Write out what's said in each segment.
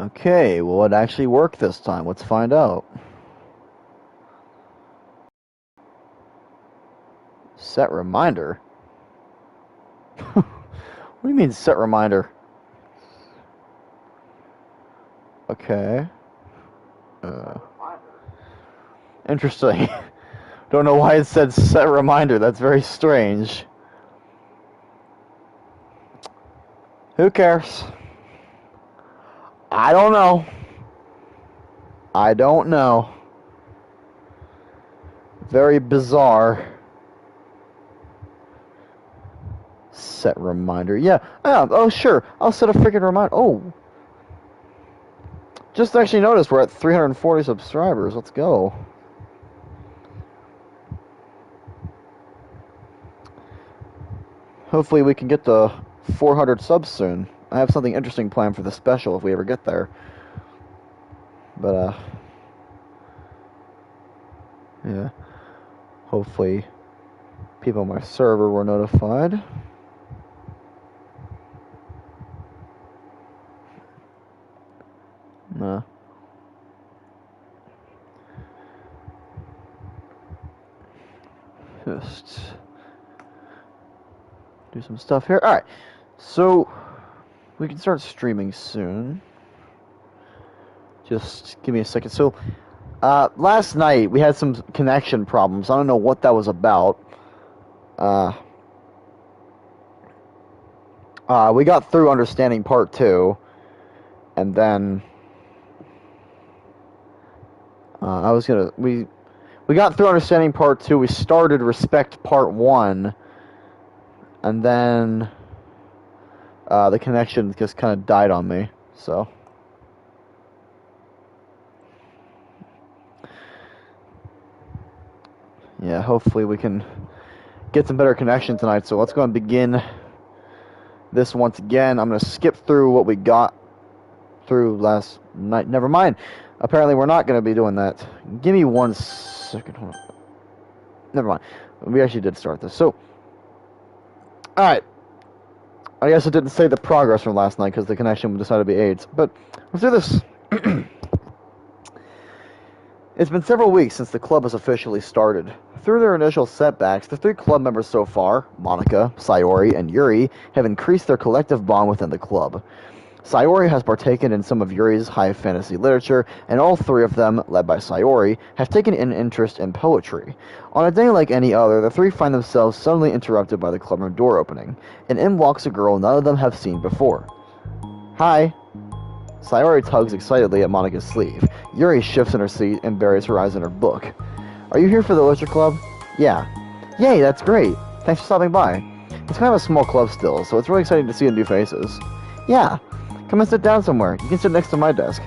Okay, will it actually work this time? Let's find out. Set reminder? What do you mean set reminder? Okay. Interesting. Don't know why it said set reminder. That's very strange. Who cares? I don't know. I don't know. Very bizarre. Set reminder. Yeah. Oh, sure. I'll set a freaking reminder. Oh. Just actually noticed we're at 340 subscribers. Let's go. Hopefully we can get to 400 subs soon. I have something interesting planned for the special if we ever get there. But, yeah. Hopefully people on my server were notified. Nah. Just do some stuff here. Alright. So, we can start streaming soon. Just give me a second. So, last night we had some connection problems. I don't know what that was about. We got through understanding part 2, and then we got through understanding part 2. We started respect part 1, and then the connection just kind of died on me. So. Yeah, hopefully we can get some better connection tonight. So let's go and begin this once again. I'm going to skip through what we got through last night. Never mind. Apparently we're not going to be doing that. Give me 1 second. Hold on. Never mind. We actually did start this. So, alright. I guess it didn't say the progress from last night because the connection decided to be AIDS. But let's do this. It's been several weeks since the club has officially started. Through their initial setbacks, the 3 club members so far, Monika, Sayori, and Yuri, have increased their collective bond within the club. Sayori has partaken in some of Yuri's high fantasy literature, and all 3 of them, led by Sayori, have taken an interest in poetry. On a day like any other, the 3 find themselves suddenly interrupted by the clubroom door opening, and in walks a girl none of them have seen before. Hi. Sayori tugs excitedly at Monika's sleeve. Yuri shifts in her seat and buries her eyes in her book. Are you here for the literature club? Yeah. Yay, that's great. Thanks for stopping by. It's kind of a small club still, so it's really exciting to see the new faces. Yeah. Come and sit down somewhere. You can sit next to my desk.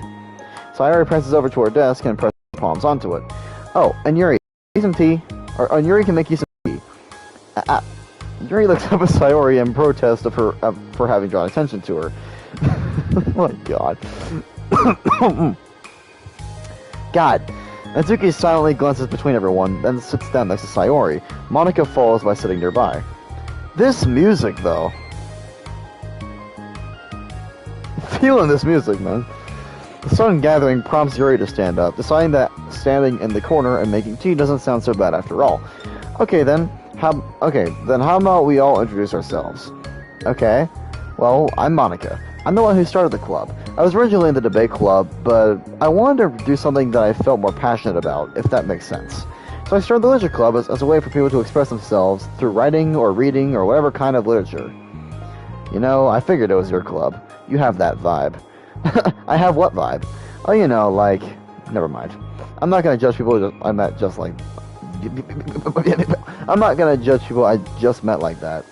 Sayori presses over to her desk and presses her palms onto it. Oh, and Yuri, make some tea. Or Yuri can make you some tea. Yuri looks up at Sayori in protest of her for having drawn attention to her. Oh my god. God. Natsuki silently glances between everyone, then sits down next to Sayori. Monika follows by sitting nearby. This music, though. Feeling this music, man. The sun gathering prompts Yuri to stand up, deciding that standing in the corner and making tea doesn't sound so bad after all. Okay then, how about we all introduce ourselves? Okay. Well, I'm Monika. I'm the one who started the club. I was originally in the debate club, but I wanted to do something that I felt more passionate about, if that makes sense. So I started the literature club as a way for people to express themselves through writing or reading or whatever kind of literature. You know, I figured it was your club. You have that vibe. I have what vibe? Oh, you know, like... Never mind. I'm not going to judge people I met just like... I'm not going to judge people I just met like that.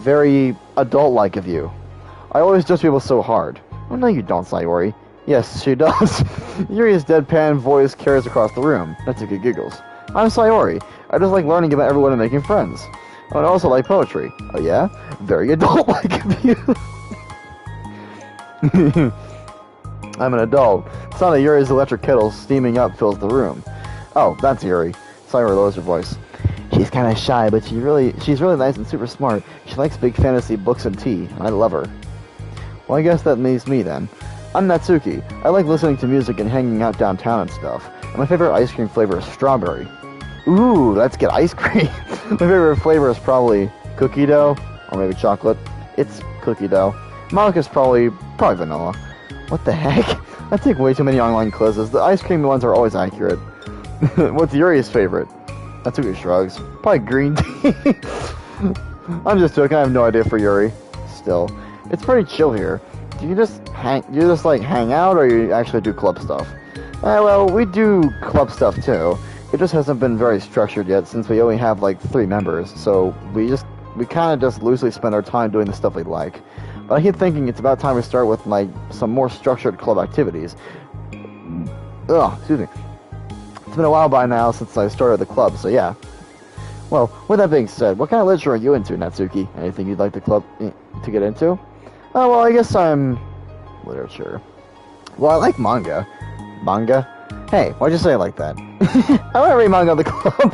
Very adult-like of you. I always judge people so hard. Oh, no, you don't, Sayori. Yes, she does. Yuri's deadpan voice carries across the room. Natsuki giggles. I'm Sayori. I just like learning about everyone and making friends. Oh, and I also like poetry. Oh, yeah? Very adult-like of you. I'm an adult. The sound of Yuri's electric kettle steaming up fills the room. Oh, that's Yuri. Sayori lowers her voice. She's kind of shy, but she's really nice and super smart. She likes big fantasy books and tea, and I love her. Well, I guess that means me then. I'm Natsuki. I like listening to music and hanging out downtown and stuff. And my favorite ice cream flavor is strawberry. Ooh, let's get ice cream. My favorite flavor is probably cookie dough, or maybe chocolate. It's cookie dough. Monika's probably vanilla. What the heck? I take way too many online quizzes. The ice cream ones are always accurate. What's Yuri's favorite? Natsuki shrugs. Probably green tea. I'm just joking. I have no idea for Yuri. Still, it's pretty chill here. Do you just like hang out, or you actually do club stuff? Well, we do club stuff too. It just hasn't been very structured yet since we only have like 3 members. So we kind of just loosely spend our time doing the stuff we like. But I keep thinking it's about time we start with like some more structured club activities. Ugh, excuse me. It's been a while by now since I started the club, so yeah. Well, with that being said, what kind of literature are you into, Natsuki? Anything you'd like the club to get into? Oh, well, I guess I'm... literature. Well, I like manga. Manga? Hey, why'd you say it like that? I want to read manga at the club.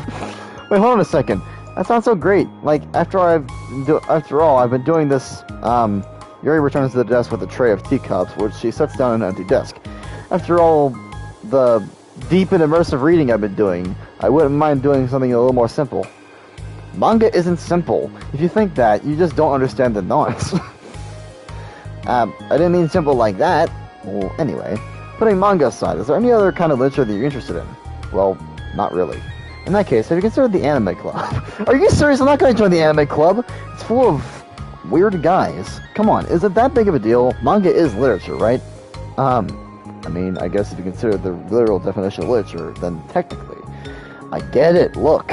Wait, hold on a second. That sounds so great. Like, after all, I've been doing this, Yuri returns to the desk with a tray of teacups, which she sets down on an empty desk. After all the deep and immersive reading I've been doing, I wouldn't mind doing something a little more simple. Manga isn't simple. If you think that, you just don't understand the nuance. I didn't mean simple like that. Well, anyway, putting manga aside, is there any other kind of literature that you're interested in? Well, not really. In that case, have you considered the anime club? Are you serious? I'm not going to join the anime club. It's full of weird guys. Come on, is it that big of a deal? Manga is literature, right? I mean, I guess if you consider the literal definition of literature, then technically. I get it. Look.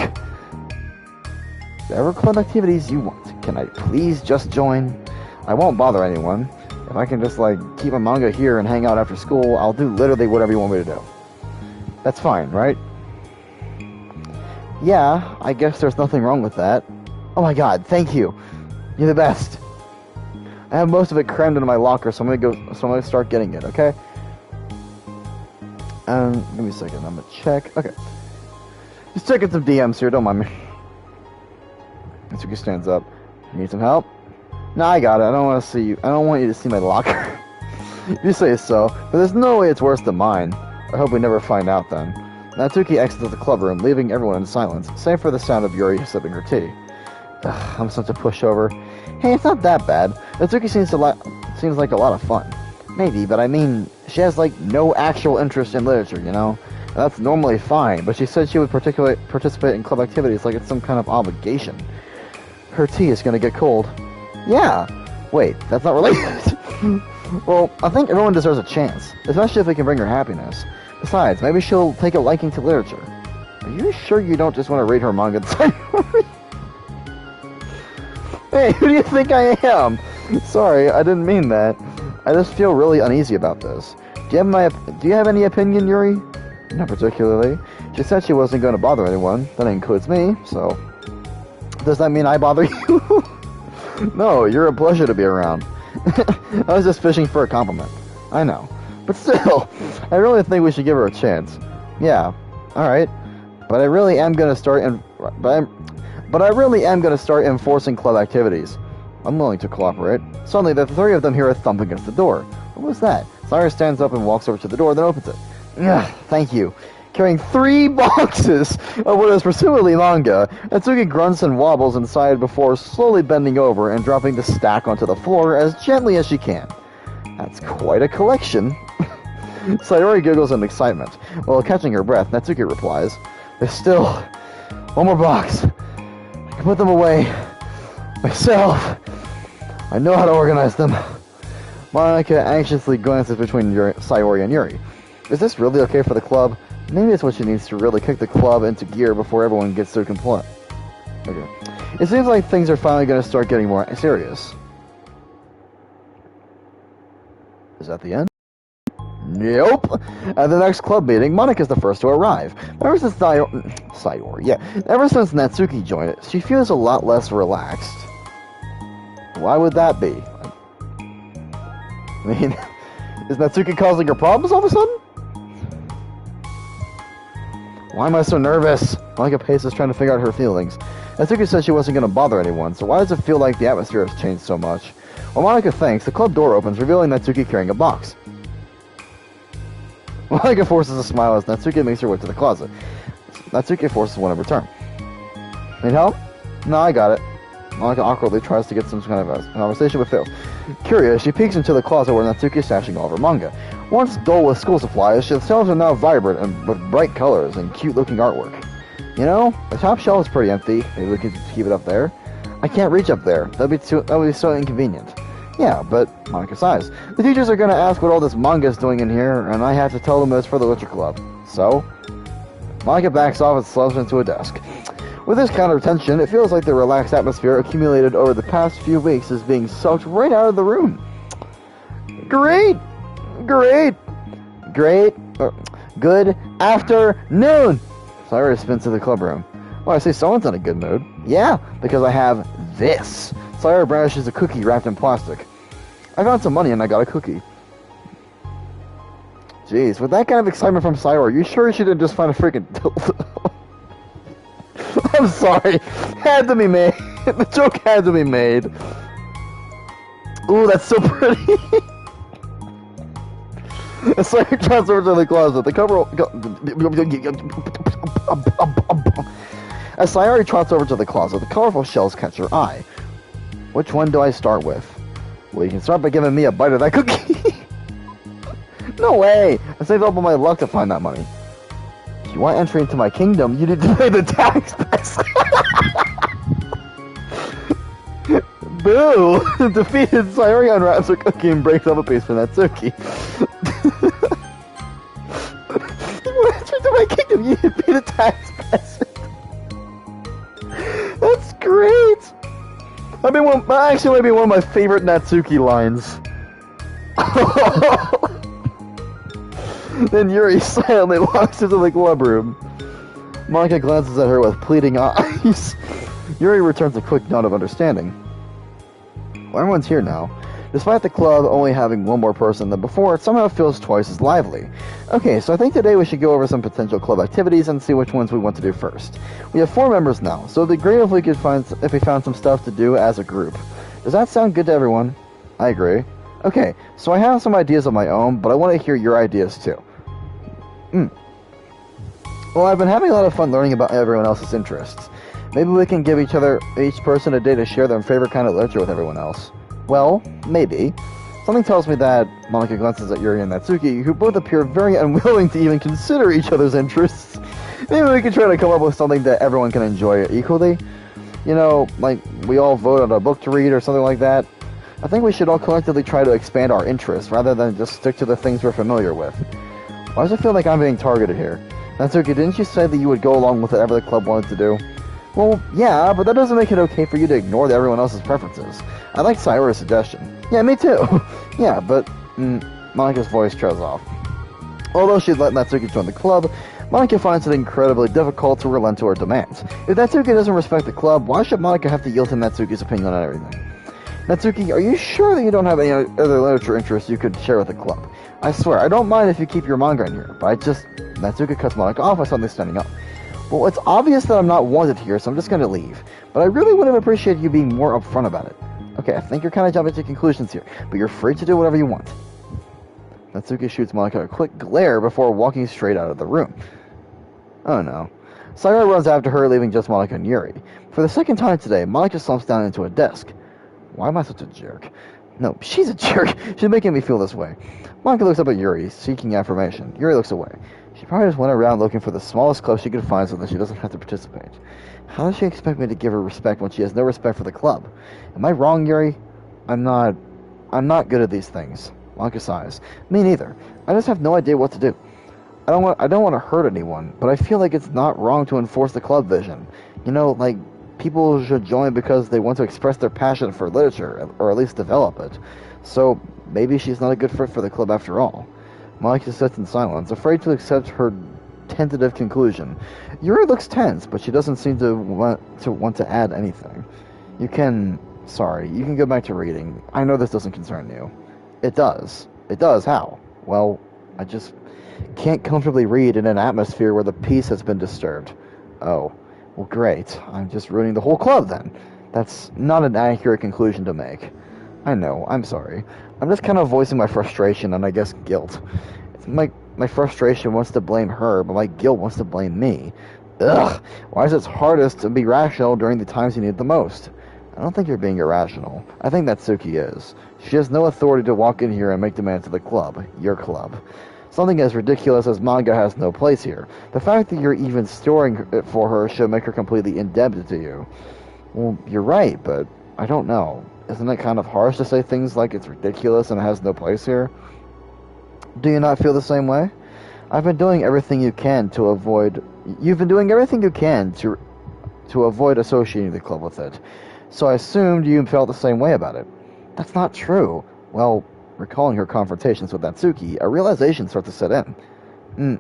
Whatever club activities you want, can I please just join? I won't bother anyone. If I can just, like, keep my manga here and hang out after school, I'll do literally whatever you want me to do. That's fine, right? Yeah, I guess there's nothing wrong with that. Oh my god, thank you. You're the best. I have most of it crammed into my locker, so I'm gonna start getting it, okay? Give me a second, I'm gonna check. Okay. Just checking some DMs here, don't mind me. Mitsuki stands up. You need some help? No, I got it. I don't want to see you. I don't want you to see my locker. You say so, but there's no way it's worse than mine. I hope we never find out then. Natsuki exits the club room, leaving everyone in silence, save for the sound of Yuri sipping her tea. Ugh, I'm such a pushover. Hey, it's not that bad. Natsuki seems like a lot of fun. Maybe, but I mean, she has like no actual interest in literature, you know? And that's normally fine, but she said she would participate in club activities like it's some kind of obligation. Her tea is gonna get cold. Yeah. Wait, that's not related. Well, I think everyone deserves a chance, especially if we can bring her happiness. Besides, maybe she'll take a liking to literature. Are you sure you don't just want to read her manga? Hey, who do you think I am? Sorry, I didn't mean that. I just feel really uneasy about this. Do you have any opinion, Yuri? Not particularly. She said she wasn't going to bother anyone. That includes me, so... Does that mean I bother you? No, you're a pleasure to be around. I was just fishing for a compliment. I know. But still, I really think we should give her a chance. Yeah, alright. But I really am going to start enforcing club activities. I'm willing to cooperate. Suddenly, the 3 of them hear a thump against the door. What was that? Cyrus stands up and walks over to the door, then opens it. Ugh, thank you. Carrying 3 boxes of what is presumably manga, Natsuki grunts and wobbles inside before slowly bending over and dropping the stack onto the floor as gently as she can. That's quite a collection. Sayori giggles in excitement. While catching her breath, Natsuki replies, There's still one more box. I can put them away myself. I know how to organize them. Monika anxiously glances between Sayori and Yuri. Is this really okay for the club? Maybe it's what she needs to really kick the club into gear before everyone gets their complaint. Okay. It seems like things are finally going to start getting more serious. Is that the end? Nope. At the next club meeting, Monika's the first to arrive. Ever since Sayori, ever since Natsuki joined it, she feels a lot less relaxed. Why would that be? I mean, is Natsuki causing her problems all of a sudden? Why am I so nervous? Monika paces trying to figure out her feelings. Natsuki said she wasn't going to bother anyone, so why does it feel like the atmosphere has changed so much? While Monika thinks, the club door opens, revealing Natsuki carrying a box. Monica forces a smile as Natsuki makes her way to the closet. Natsuki forces one in return. Need help? No, I got it. Monica awkwardly tries to get some kind of a conversation with Phil. Curious, she peeks into the closet where Natsuki is stashing all of her manga. Once dull with school supplies, the shelves are now vibrant and with bright colors and cute-looking artwork. You know, the top shelf is pretty empty. Maybe we can keep it up there. I can't reach up there. That would be so inconvenient. Yeah, but Monica sighs. The teachers are going to ask what all this manga is doing in here, and I have to tell them it's for the literature club. So, Monica backs off and slumps into a desk. With this kind of tension, it feels like the relaxed atmosphere accumulated over the past few weeks is being sucked right out of the room. Great! Good afternoon! Cyrus spins to the club room. Well, I say someone's in a good mood. Yeah, because I have this. Sayori brandishes a cookie wrapped in plastic. I found some money and I got a cookie. Jeez, with that kind of excitement from Sayori, you sure she didn't just find a freaking dildo? I'm sorry. Had to be made. The joke had to be made. Ooh, that's so pretty. As Sayori trots over to the closet, the cover... As Sayori trots over to the closet, the colorful shells catch her eye. Which one do I start with? Well, you can start by giving me a bite of that cookie. No way! I saved up all my luck to find that money. If you want entry into my kingdom, you need to pay the tax. Boo! Defeated, Sayori unwraps her cookie and breaks off a piece for Natsuki. If you want entry into my kingdom, you need to pay the tax. That's great! I mean, actually, maybe one of my favorite Natsuki lines. Then Yuri silently walks into the club room. Monica glances at her with pleading eyes. Yuri returns a quick nod of understanding. Well, everyone's here now. Despite the club only having one more person than before, it somehow feels twice as lively. Okay, so I think today we should go over some potential club activities and see which ones we want to do first. We have 4 members now, so it'd be great if we found some stuff to do as a group. Does that sound good to everyone? I agree. Okay, so I have some ideas of my own, but I want to hear your ideas too. Well, I've been having a lot of fun learning about everyone else's interests. Maybe we can give each person a day to share their favorite kind of literature with everyone else. Well, maybe. Something tells me that Monica glances at Yuri and Natsuki, who both appear very unwilling to even consider each other's interests. Maybe we can try to come up with something that everyone can enjoy equally. You know, like we all vote on a book to read or something like that. I think we should all collectively try to expand our interests rather than just stick to the things we're familiar with. Why does it feel like I'm being targeted here? Natsuki, didn't you say that you would go along with whatever the club wanted to do? Well, yeah, but that doesn't make it okay for you to ignore everyone else's preferences. I like Sayori's suggestion. Yeah, me too. Yeah, but... Monica's voice trails off. Although she'd let Natsuki join the club, Monica finds it incredibly difficult to relent to her demands. If Natsuki doesn't respect the club, why should Monica have to yield to Natsuki's opinion on everything? Natsuki, are you sure that you don't have any other literature interests you could share with the club? I swear, I don't mind if you keep your manga in here, but I just... Natsuki cuts Monica off by suddenly standing up. Well, it's obvious that I'm not wanted here, so I'm just gonna leave. But I really would have appreciated you being more upfront about it. Okay, I think you're kind of jumping to conclusions here, but you're free to do whatever you want. Natsuki shoots Monica a quick glare before walking straight out of the room. Oh no. Sayori runs after her, leaving just Monica and Yuri. For the second time today, Monica slumps down into a desk. Why am I such a jerk? No, she's a jerk. She's making me feel this way. Monica looks up at Yuri, seeking affirmation. Yuri looks away. She probably just went around looking for the smallest club she could find so that she doesn't have to participate. How does she expect me to give her respect when she has no respect for the club? Am I wrong, Yuri? I'm not good at these things. Monica sighs. Me neither. I just have no idea what to do. I don't want to hurt anyone, but I feel like it's not wrong to enforce the club vision. You know, like, people should join because they want to express their passion for literature, or at least develop it. So, maybe she's not a good fit for the club after all. Monica sits in silence, afraid to accept her tentative conclusion. Yuri looks tense, but she doesn't seem to want to add anything. You can go back to reading. I know this doesn't concern you. It does. It does, how? Well, I just can't comfortably read in an atmosphere where the peace has been disturbed. Oh, well great. I'm just ruining the whole club then. That's not an accurate conclusion to make. I know, I'm sorry. I'm just kind of voicing my frustration and I guess guilt. My frustration wants to blame her, but my guilt wants to blame me. Ugh, why is it hardest to be rational during the times you need it the most? I don't think you're being irrational. I think Natsuki is. She has no authority to walk in here and make demands of the club, your club. Something as ridiculous as manga has no place here. The fact that you're even storing it for her should make her completely indebted to you. Well, you're right, but I don't know. Isn't it kind of harsh to say things like it's ridiculous and it has no place here? Do you not feel the same way? You've been doing everything you can to avoid associating the club with it. So I assumed you felt the same way about it. That's not true. Well, recalling her confrontations with Natsuki, a realization starts to set in.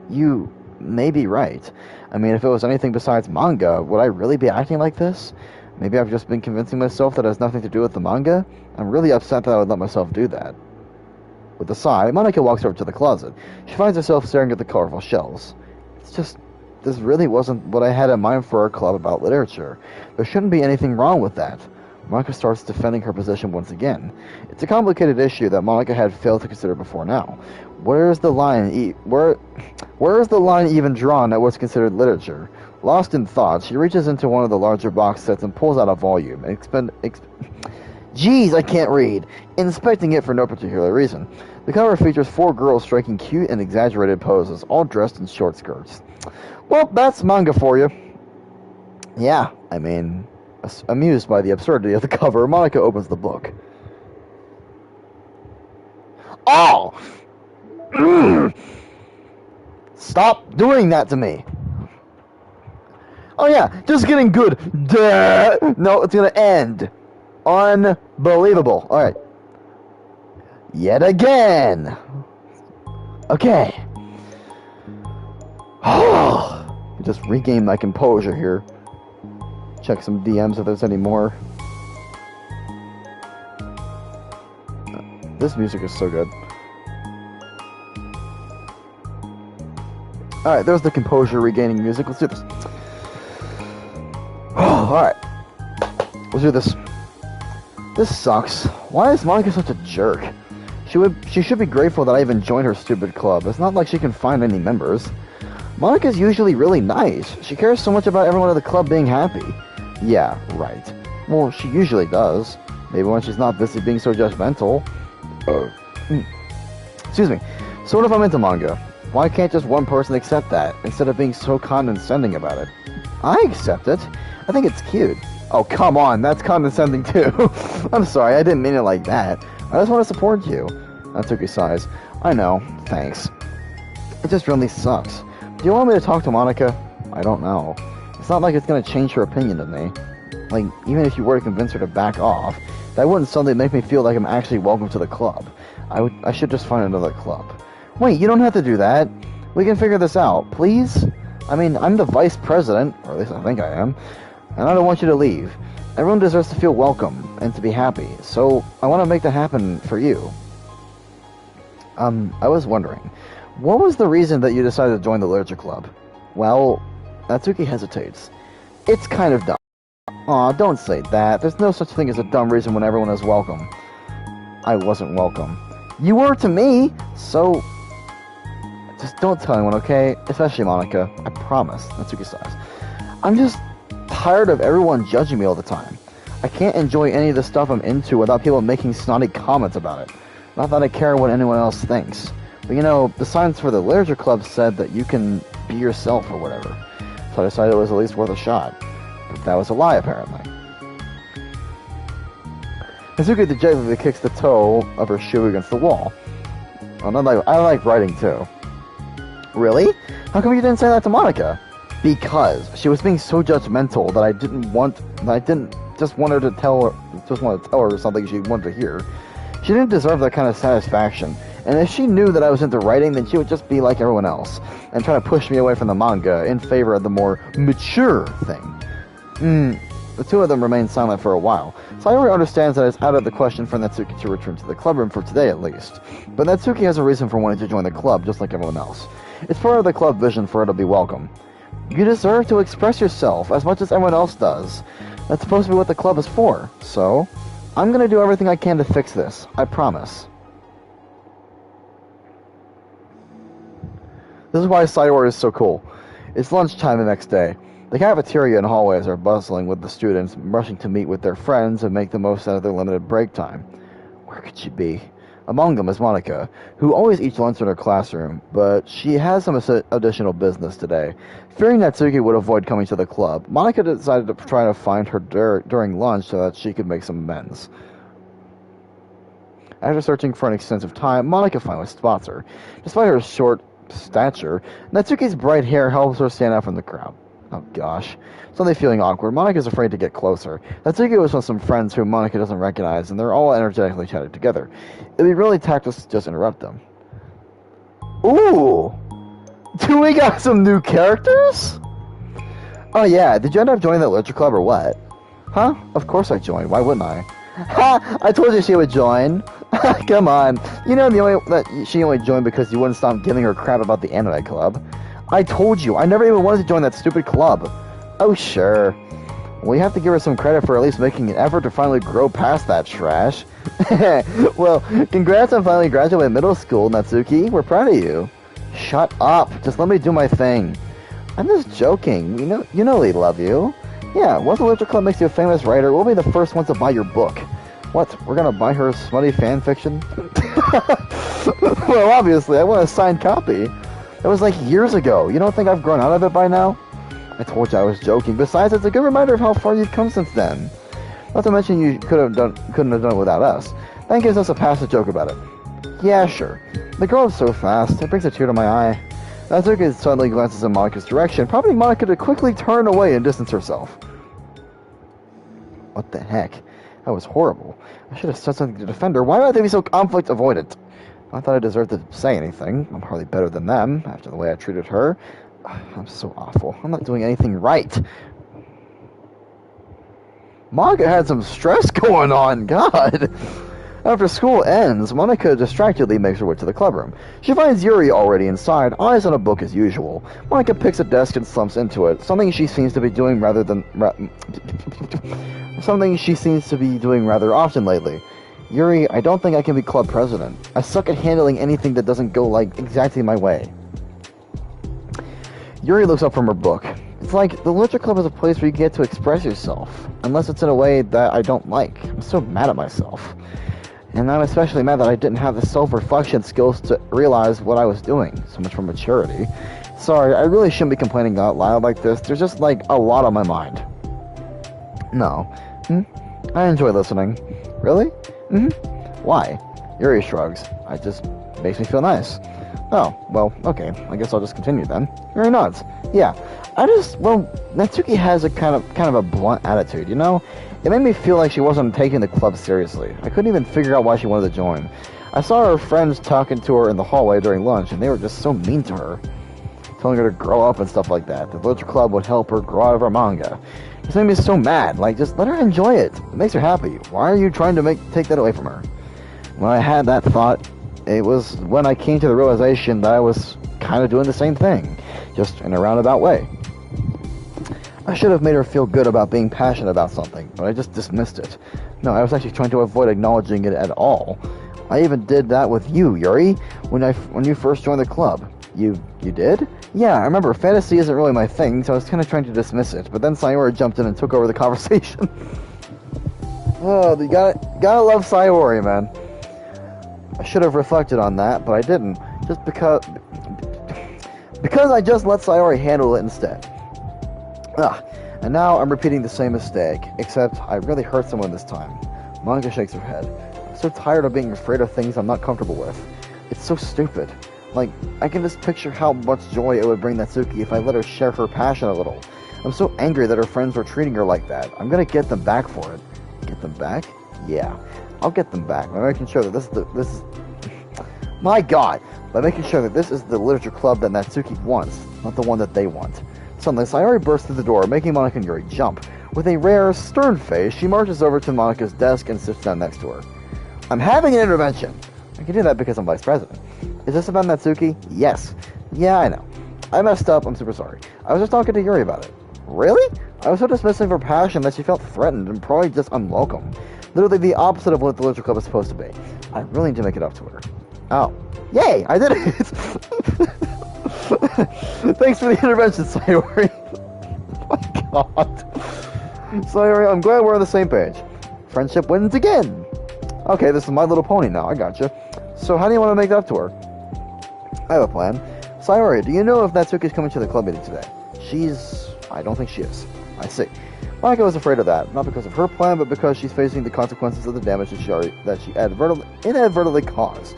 You may be right. I mean, if it was anything besides manga, would I really be acting like this? Maybe I've just been convincing myself that it has nothing to do with the manga? I'm really upset that I would let myself do that. With a sigh, Monica walks over to the closet. She finds herself staring at the colorful shelves. This really wasn't what I had in mind for our club about literature. There shouldn't be anything wrong with that. Monica starts defending her position once again. It's a complicated issue that Monica had failed to consider before now. Where is the line even drawn at what's considered literature? Lost in thought, she reaches into one of the larger box sets and pulls out a volume. Jeez, I can't read. Inspecting it for no particular reason. The cover features 4 girls striking cute and exaggerated poses, all dressed in short skirts. Well, that's manga for you. Yeah, I mean, amused by the absurdity of the cover, Monica opens the book. Oh! Stop doing that to me! Oh yeah, just getting good. Duh. No, it's gonna end. Unbelievable. Alright. Yet again. Okay. Just regain my composure here. Check some DMs if there's any more. This music is so good. Alright, there's the composure regaining music. Let's do this. Alright. Let's do this. This sucks. Why is Monica such a jerk? She should be grateful that I even joined her stupid club. It's not like she can find any members. Monica's usually really nice. She cares so much about everyone at the club being happy. Yeah, right. Well, she usually does. Maybe when she's not busy being so judgmental. Excuse me. So what if I'm into manga? Why can't just one person accept that, instead of being so condescending about it? I accept it. I think it's cute. Oh, come on, that's condescending too. I'm sorry, I didn't mean it like that. I just want to support you. Natsuki sighs. I know, thanks. It just really sucks. Do you want me to talk to Monica? I don't know. It's not like it's going to change her opinion of me. Like, even if you were to convince her to back off, that wouldn't suddenly make me feel like I'm actually welcome to the club. I should just find another club. Wait, you don't have to do that. We can figure this out, please? I mean, I'm the vice president, or at least I think I am, and I don't want you to leave. Everyone deserves to feel welcome and to be happy, so I want to make that happen for you. I was wondering, what was the reason that you decided to join the literature club? Well, Natsuki hesitates. It's kind of dumb. Aw, don't say that. There's no such thing as a dumb reason when everyone is welcome. I wasn't welcome. You were to me, so... Just don't tell anyone, okay? Especially Monica. I promise. Natsuki sighs. I'm just tired of everyone judging me all the time. I can't enjoy any of the stuff I'm into without people making snotty comments about it. Not that I care what anyone else thinks. But you know, the signs for the literature club said that you can be yourself or whatever. So I decided it was at least worth a shot. But that was a lie, apparently. Natsuki dejectedly kicks the toe of her shoe against the wall. Oh, I like writing too. Really? How come you didn't say that to Monica? Because she was being so judgmental that I didn't just want to tell her something she wanted to hear. She didn't deserve that kind of satisfaction. And if she knew that I was into writing, then she would just be like everyone else and try to push me away from the manga in favor of the more mature thing. The two of them remained silent for a while. Sayori understands that it's out of the question for Natsuki to return to the clubroom for today at least. But Natsuki has a reason for wanting to join the club just like everyone else. It's part of the club vision for her to be welcome. You deserve to express yourself as much as everyone else does. That's supposed to be what the club is for. So, I'm gonna do everything I can to fix this. I promise. This is why Sayori is so cool. It's lunchtime the next day. The cafeteria and hallways are bustling with the students rushing to meet with their friends and make the most out of their limited break time. Where could she be? Among them is Monica, who always eats lunch in her classroom, but she has some additional business today. Fearing Natsuki would avoid coming to the club, Monica decided to try to find her during lunch so that she could make some amends. After searching for an extensive time, Monica finally spots her. Despite her short stature, Natsuki's bright hair helps her stand out from the crowd. Oh gosh. Suddenly feeling awkward, Monica's afraid to get closer. Natsuki was with some friends whom Monica doesn't recognize, and they're all energetically chatting together. It'd be really tactless to just interrupt them. Ooh! Do we got some new characters? Oh yeah, did you end up joining the literature club or what? Huh? Of course I joined, why wouldn't I? Ha! I told you she would join! Come on, you know she only joined because you wouldn't stop giving her crap about the anime club. I told you, I never even wanted to join that stupid club. Oh, sure. We have to give her some credit for at least making an effort to finally grow past that trash. Well, congrats on finally graduating middle school, Natsuki. We're proud of you. Shut up. Just let me do my thing. I'm just joking. You know we love you. Yeah, once the literature club makes you a famous writer, we'll be the first ones to buy your book. What? We're gonna buy her smutty fan fiction? Well, obviously, I want a signed copy. That was like years ago. You don't think I've grown out of it by now? I told you I was joking. Besides, it's a good reminder of how far you've come since then. Not to mention you couldn't have done it without us. That gives us a pass to joke about it. Yeah, sure. The girl is so fast. It brings a tear to my eye. Natsuki suddenly glances in Monica's direction, prompting Monica to quickly turn away and distance herself. What the heck? That was horrible. I should have said something to defend her. Why do I have to be so conflict avoidant? I thought I deserved to say anything. I'm hardly better than them, after the way I treated her. I'm so awful. I'm not doing anything right. Monica had some stress going on, God. After school ends, Monica distractedly makes her way to the clubroom. She finds Yuri already inside, eyes on a book as usual. Monica picks a desk and slumps into it, something she seems to be doing rather often lately. Yuri, I don't think I can be club president. I suck at handling anything that doesn't go, exactly my way. Yuri looks up from her book. It's like the literature club is a place where you get to express yourself, unless it's in a way that I don't like. I'm so mad at myself. And I'm especially mad that I didn't have the self-reflection skills to realize what I was doing. So much for maturity. Sorry, I really shouldn't be complaining out loud like this. There's just, a lot on my mind. No. I enjoy listening. Really? Why? Yuri shrugs. It just makes me feel nice. Oh, well, okay. I guess I'll just continue then. Yuri nods. Yeah. Natsuki has a kind of a blunt attitude, you know? It made me feel like she wasn't taking the club seriously. I couldn't even figure out why she wanted to join. I saw her friends talking to her in the hallway during lunch, and they were just so mean to her. Telling her to grow up and stuff like that. The literature club would help her grow out of her manga. This made me so mad. Just let her enjoy it. It makes her happy. Why are you trying to take that away from her? When I had that thought, it was when I came to the realization that I was kind of doing the same thing, just in a roundabout way. I should have made her feel good about being passionate about something, but I just dismissed it. No, I was actually trying to avoid acknowledging it at all. I even did that with you, Yuri, when you first joined the club. You did? Yeah, I remember. Fantasy isn't really my thing, so I was kind of trying to dismiss it, but then Sayori jumped in and took over the conversation. Oh, you gotta love Sayori, man. I should have reflected on that, but I didn't. Just because I just let Sayori handle it instead. And now I'm repeating the same mistake, except I really hurt someone this time. Monica shakes her head. I'm so tired of being afraid of things I'm not comfortable with. It's so stupid. I can just picture how much joy it would bring Natsuki if I let her share her passion a little. I'm so angry that her friends were treating her like that. I'm gonna get them back for it. Get them back? Yeah. I'll get them back by making sure that this is my God! By making sure that this is the literature club that Natsuki wants, not the one that they want. Suddenly, Sayori bursts through the door, making Monica and Yuri jump. With a rare, stern face, she marches over to Monica's desk and sits down next to her. I'm having an intervention! I can do that because I'm vice president. Is this about Natsuki? Yes. Yeah, I know. I messed up, I'm super sorry. I was just talking to Yuri about it. Really? I was so dismissive of her passion that she felt threatened and probably just unwelcome. Literally the opposite of what the literature club is supposed to be. I really need to make it up to her. Oh. Yay! I did it! Thanks for the intervention, Sayori. Oh my god. Sayori, I'm glad we're on the same page. Friendship wins again. Okay, this is My Little Pony now. I gotcha. So how do you want to make it up to her? I have a plan. Sayori, do you know if Natsuki's coming to the club meeting today? I don't think she is. I see. Monica was afraid of that, not because of her plan, but because she's facing the consequences of the damage that she inadvertently caused.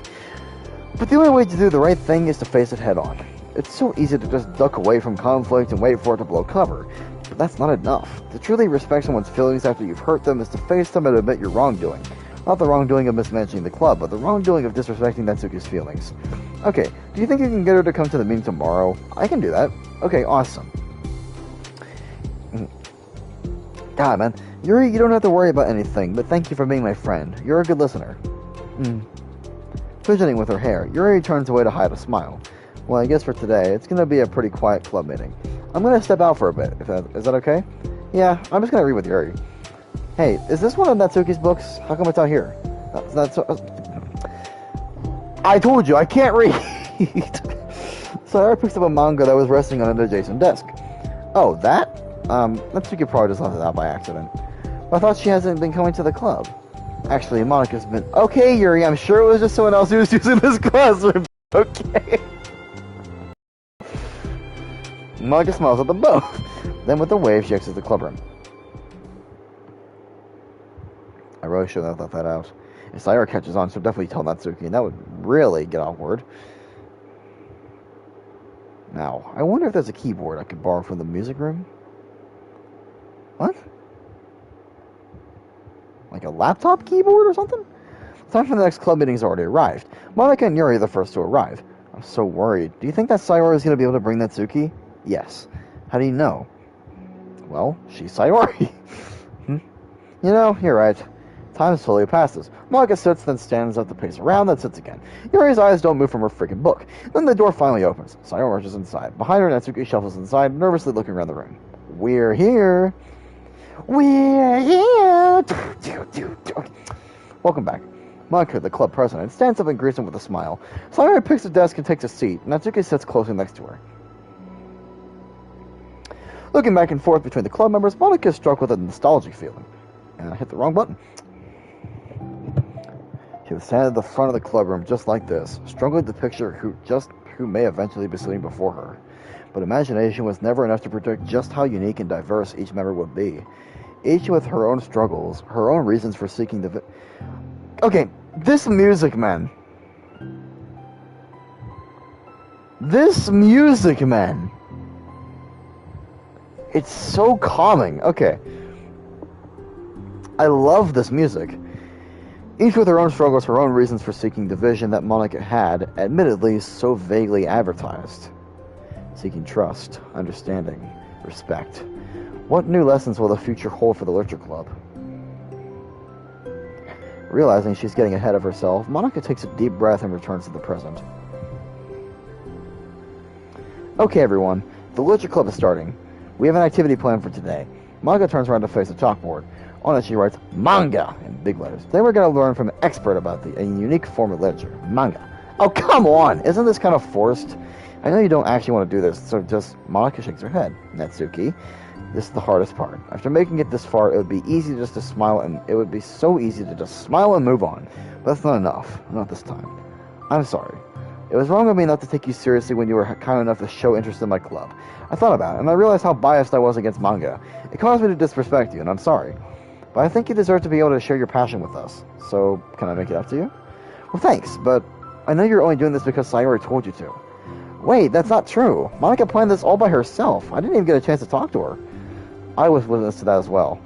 But the only way to do the right thing is to face it head on. It's so easy to just duck away from conflict and wait for it to blow cover. But that's not enough. To truly respect someone's feelings after you've hurt them is to face them and admit your wrongdoing. Not the wrongdoing of mismanaging the club, but the wrongdoing of disrespecting Natsuki's feelings. Okay, do you think you can get her to come to the meeting tomorrow? I can do that. Okay, awesome. God, man. Yuri, you don't have to worry about anything, but thank you for being my friend. You're a good listener. Fidgeting with her hair, Yuri turns away to hide a smile. Well, I guess for today, it's going to be a pretty quiet club meeting. I'm going to step out for a bit. Is that okay? Yeah, I'm just going to read with Yuri. Hey, is this one of Natsuki's books? How come it's out here? I told you, I can't read! Sayori picks up a manga that was resting on an adjacent desk. Oh, that? Natsuki probably just left it out by accident. I thought she hasn't been coming to the club. Actually, Monica's been... Okay, Yuri, I'm sure it was just someone else who was using this classroom. Okay. Monica smiles at them both. Then with a wave, she exits the clubroom. I really shouldn't have left that out. If Sayori catches on, she'll definitely tell Natsuki, and that would really get awkward. Now, I wonder if there's a keyboard I could borrow from the music room? What? Like a laptop keyboard or something? Time for the next club meeting's already arrived. Monica and Yuri are the first to arrive. I'm so worried. Do you think that Sayori is going to be able to bring Natsuki? Yes. How do you know? Well, she's Sayori. You know, you're right. Time slowly passes. Monica sits, then stands up to pace around, then sits again. Yuri's eyes don't move from her freaking book. Then the door finally opens. Sayori rushes inside. Behind her, Natsuki shuffles inside, nervously looking around the room. We're here. We're here. Welcome back. Monica, the club president, stands up and greets him with a smile. Sayori picks a desk and takes a seat. Natsuki sits closely next to her. Looking back and forth between the club members, Monica is struck with a nostalgic feeling. And I hit the wrong button. She was standing at the front of the clubroom just like this, struggling to picture who may eventually be sitting before her. But imagination was never enough to predict just how unique and diverse each member would be. Each with her own struggles, her own reasons for seeking the... Okay, this music, man. This music, man. It's so calming. Okay. I love this music. Each with her own struggles, her own reasons for seeking the vision that Monica had, admittedly so vaguely advertised. Seeking trust, understanding, respect. What new lessons will the future hold for the Literature Club? Realizing she's getting ahead of herself, Monica takes a deep breath and returns to the present. Okay, everyone. The Literature Club is starting. We have an activity planned for today. Monica turns around to face the chalkboard. On it, she writes, manga, in big letters. Today we're going to learn from an expert about a unique form of literature, manga. Oh, come on! Isn't this kind of forced? I know you don't actually want to do this, so Monica shakes her head. Natsuki, this is the hardest part. After making it this far, it would be easy just to smile, and it would be so easy to just smile and move on. But that's not enough. Not this time. I'm sorry. It was wrong of me not to take you seriously when you were kind enough to show interest in my club. I thought about it, and I realized how biased I was against manga. It caused me to disrespect you, and I'm sorry. But I think you deserve to be able to share your passion with us. So, can I make it up to you? Well, thanks, but I know you're only doing this because Sayori told you to. Wait, that's not true. Monica planned this all by herself. I didn't even get a chance to talk to her. I was witness to that as well.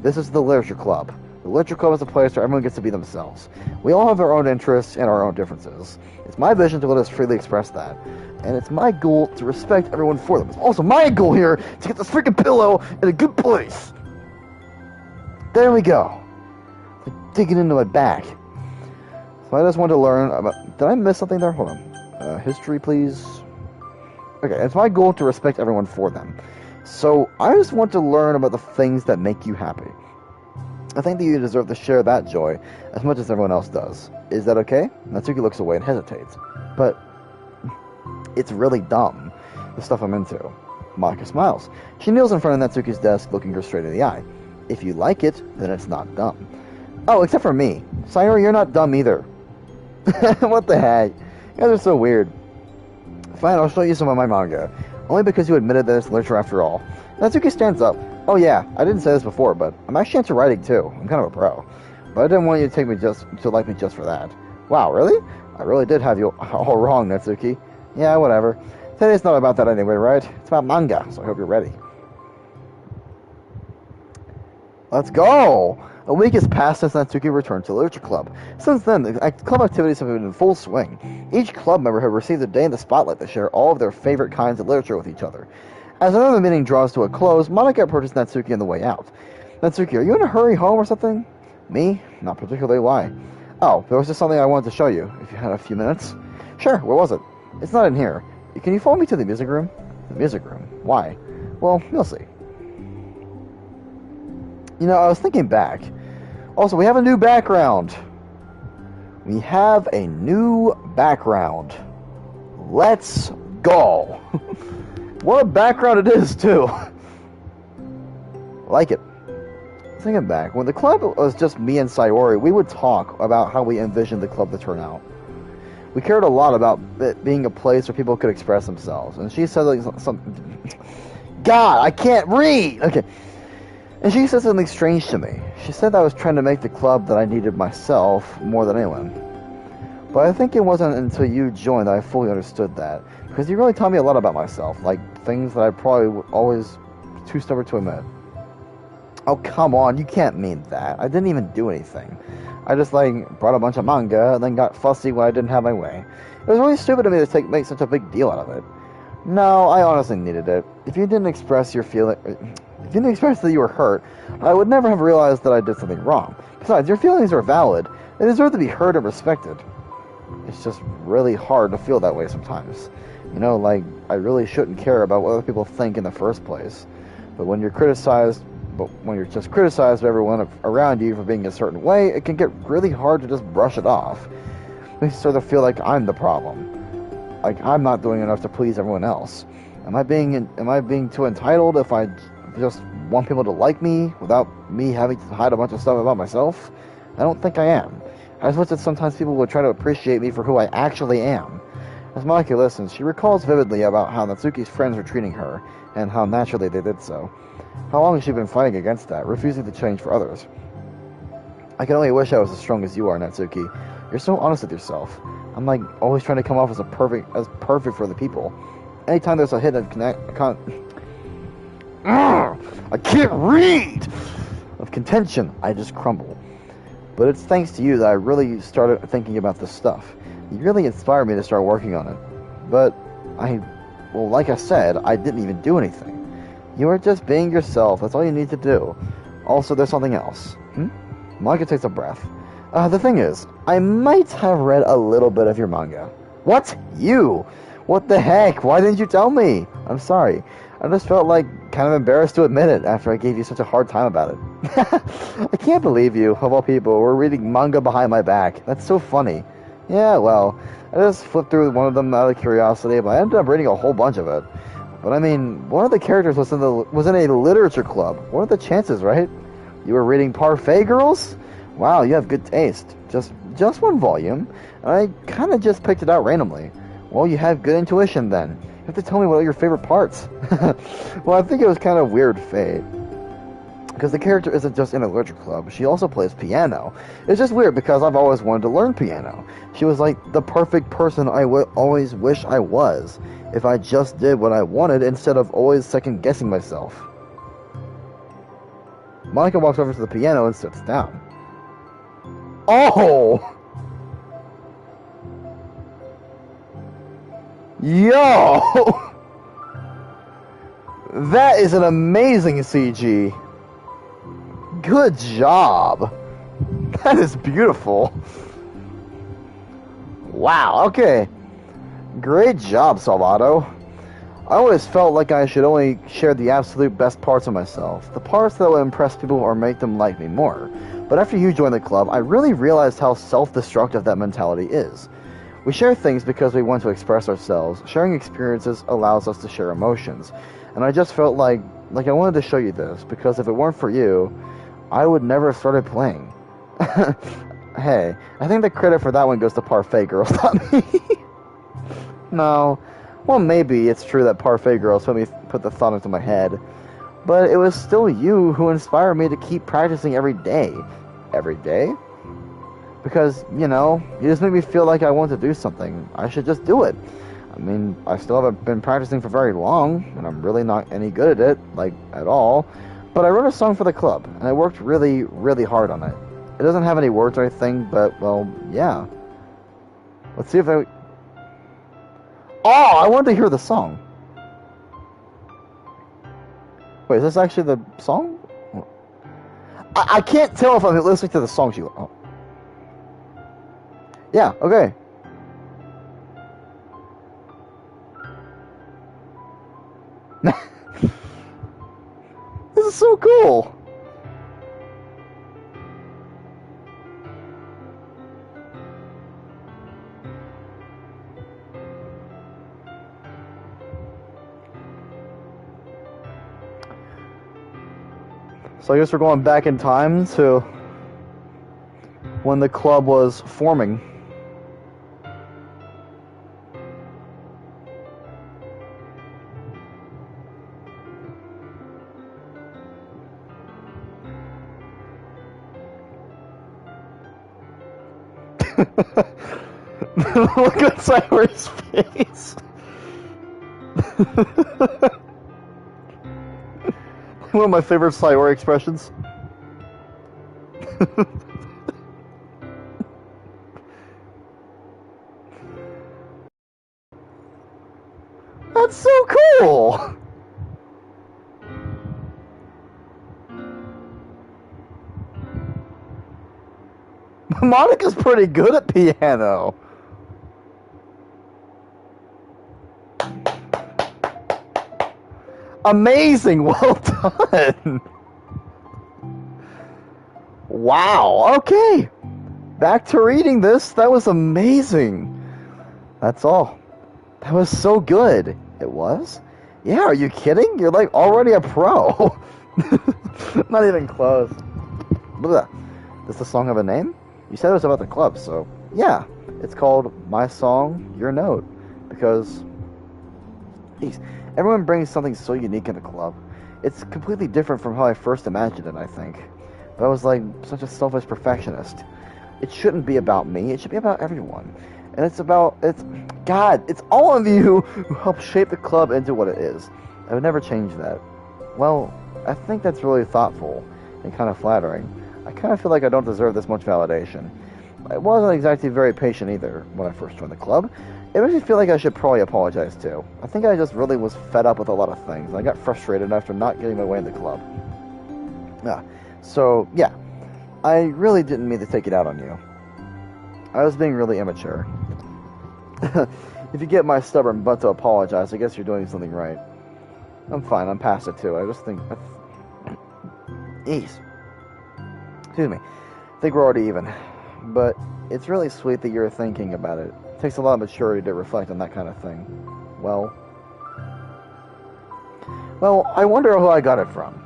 This is the Literature Club. The Literature Club is a place where everyone gets to be themselves. We all have our own interests and our own differences. It's my vision to let us freely express that. And it's my goal to respect everyone for them. It's also my goal here to get this freaking pillow in a good place. There we go. Like digging into my back. So I just want to learn about... Did I miss something there? Hold on. History, please. Okay, it's my goal to respect everyone for them. So I just want to learn about the things that make you happy. I think that you deserve to share that joy as much as everyone else does. Is that okay? Natsuki looks away and hesitates. But It's really dumb, the stuff I'm into. Monika smiles. She kneels in front of Natsuki's desk, looking her straight in the eye. If you like it, then it's not dumb. Oh, except for me. Sayori, you're not dumb either. What the heck? You guys are so weird. Fine, I'll show you some of my manga. Only because you admitted that it's literature after all. Natsuki stands up. Oh yeah, I didn't say this before, but I'm actually into writing too. I'm kind of a pro. But I didn't want you to like me just for that. Wow, really? I really did have you all wrong, Natsuki. Yeah, whatever. Today's not about that anyway, right? It's about manga, so I hope you're ready. Let's go! A week has passed since Natsuki returned to Literature Club. Since then, the club activities have been in full swing. Each club member has received a day in the spotlight to share all of their favorite kinds of literature with each other. As another meeting draws to a close, Monika approaches Natsuki on the way out. Natsuki, are you in a hurry home or something? Me? Not particularly. Why? Oh, there was just something I wanted to show you, if you had a few minutes. Sure, where was it? It's not in here. Can you follow me to the music room? The music room? Why? Well, you'll see. You know, I was thinking back. Also, we have a new background. We have a new background. Let's go. What a background it is, too. I like it. Thinking back, when the club was just me and Sayori, we would talk about how we envisioned the club to turn out. We cared a lot about it being a place where people could express themselves. And she said like something... God, I can't read! Okay. And she said something strange to me. She said I was trying to make the club that I needed myself more than anyone. But I think it wasn't until you joined that I fully understood that. Because you really taught me a lot about myself. Like, things that I probably always too stubborn to admit. Oh, come on, you can't mean that. I didn't even do anything. I just, like, brought a bunch of manga and then got fussy when I didn't have my way. It was really stupid of me to make such a big deal out of it. No, I honestly needed it. If you didn't express your feeling... If you didn't express that you were hurt, I would never have realized that I did something wrong. Besides, your feelings are valid. They deserve to be heard and respected. It's just really hard to feel that way sometimes. You know, like, I really shouldn't care about what other people think in the first place. But when you're just criticized by everyone around you for being a certain way, it can get really hard to just brush it off. It makes you sort of feel like I'm the problem. Like I'm not doing enough to please everyone else. Am I being too entitled if I just want people to like me without me having to hide a bunch of stuff about myself? I don't think I am. I just wish that sometimes people would try to appreciate me for who I actually am. As Monika listens, she recalls vividly about how Natsuki's friends were treating her, and how naturally they did so. How long has she been fighting against that, refusing to change for others? I can only wish I was as strong as you are, Natsuki. You're so honest with yourself. I'm like always trying to come off as perfect for the people. Anytime there's a hit of I can't read! Of contention, I just crumble. But it's thanks to you that I really started thinking about this stuff. You really inspired me to start working on it. But like I said, I didn't even do anything. You are just being yourself. That's all you need to do. Also, there's something else. Monika takes a breath. The thing is, I might have read a little bit of your manga. What? You? What the heck? Why didn't you tell me? I'm sorry. I just felt like kind of embarrassed to admit it after I gave you such a hard time about it. I can't believe you, of all people, were reading manga behind my back. That's so funny. Yeah, well, I just flipped through one of them out of curiosity, but I ended up reading a whole bunch of it. But I mean, one of the characters was in a literature club. What are the chances, right? You were reading Parfait Girls? Wow, you have good taste. Just one volume. I kind of just picked it out randomly. Well, you have good intuition then. You have to tell me what are your favorite parts. Well, I think it was kind of weird fate. Because the character isn't just in a literature club, she also plays piano. It's just weird because I've always wanted to learn piano. She was like the perfect person I would always wish I was, if I just did what I wanted instead of always second-guessing myself. Monika walks over to the piano and sits down. Oh! Yo! That is an amazing CG. Good job. That is beautiful. Wow, okay. Great job, Salvato. I always felt like I should only share the absolute best parts of myself. The parts that would impress people or make them like me more. But after you joined the club, I really realized how self-destructive that mentality is. We share things because we want to express ourselves. Sharing experiences allows us to share emotions. And I just felt like I wanted to show you this, because if it weren't for you, I would never have started playing. Hey, I think the credit for that one goes to Parfait Girls, not me. No. Well, maybe it's true that Parfait Girls put the thought into my head. But it was still you who inspired me to keep practicing every day. Every day? Because, you know, you just made me feel like I want to do something. I should just do it. I mean, I still haven't been practicing for very long, and I'm really not any good at it, like, at all. But I wrote a song for the club, and I worked really, really hard on it. It doesn't have any words or anything, but, well, yeah. Let's see if I... Oh, I wanted to hear the song. Wait, is this actually the song? I can't tell if I'm listening to the song. Oh. Yeah, okay. This is so cool. So I guess we're going back in time to when the club was forming. Look at Cyber's face. One of my favorite Sayori expressions. That's so cool! Monica's pretty good at piano. Amazing! Well done! Wow, okay. Back to reading this. That was amazing. That's all. That was so good. It was? Yeah, are you kidding? You're like already a pro. Not even close. Does the song have a name? You said it was about the club, so yeah. It's called My Song, Your Note. Because, geez, everyone brings something so unique in the club. It's completely different from how I first imagined it, I think. But I was like such a selfish perfectionist. It shouldn't be about me. It should be about everyone. And it's all of you who helped shape the club into what it is. I would never change that. Well, I think that's really thoughtful and kind of flattering. I kind of feel like I don't deserve this much validation. I wasn't exactly very patient either when I first joined the club. It makes me feel like I should probably apologize too. I think I just really was fed up with a lot of things, and I got frustrated after not getting my way in the club. So, yeah. I really didn't mean to take it out on you. I was being really immature. If you get my stubborn butt to apologize, I guess you're doing something right. I'm fine, I'm past it too. I just think... Ease. Excuse me. I think we're already even. But it's really sweet that you're thinking about it. It takes a lot of maturity to reflect on that kind of thing. Well, I wonder who I got it from.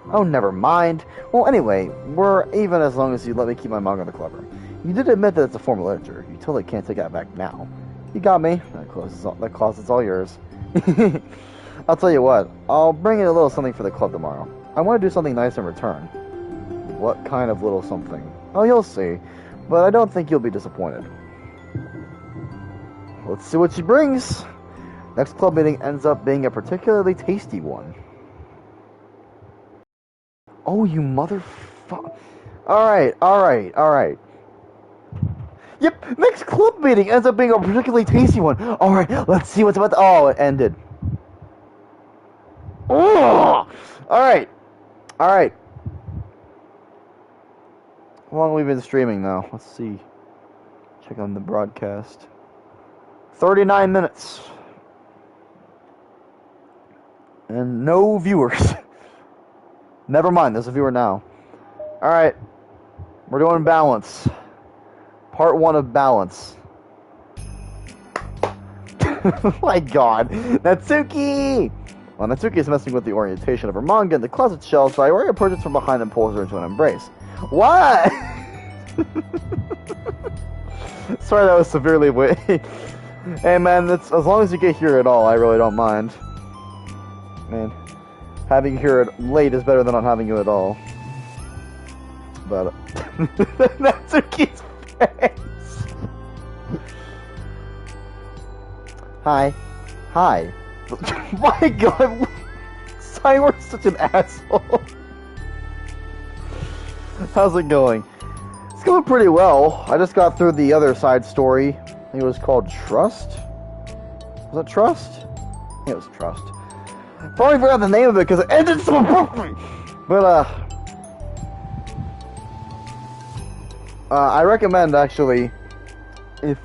Oh, never mind. Well, anyway, we're even as long as you let me keep my manga in the club room. You did admit that it's a form of literature. You totally can't take that back now. You got me. That closet's all yours. I'll tell you what. I'll bring in a little something for the club tomorrow. I want to do something nice in return. What kind of little something? Oh, you'll see. But I don't think you'll be disappointed. Let's see what she brings. Next club meeting ends up being a particularly tasty one. Oh, you motherfucker. Alright. Yep, next club meeting ends up being a particularly tasty one. Alright, let's see what's about to... Oh, it ended. Oh! Alright. How long have we been streaming now? Let's see. Check on the broadcast. 39 minutes. And no viewers. Never mind, there's a viewer now. Alright. We're doing balance. Part 1 of balance. My god. Natsuki! While Natsuki is messing with the orientation of her manga in the closet shelf, Sayori approaches from behind and pulls her into an embrace. What? Sorry, that was severely witty. Hey man, as long as you get here at all, I really don't mind. Man, having you here late is better than not having you at all. But Natsuki's face. Hi. Hi. My god, Sayori's such an asshole. How's it going? It's going pretty well. I just got through the other side story. I think it was called Trust? Was it Trust? I think it was Trust. Probably forgot the name of it because it ended so abruptly. But, I recommend, actually, if,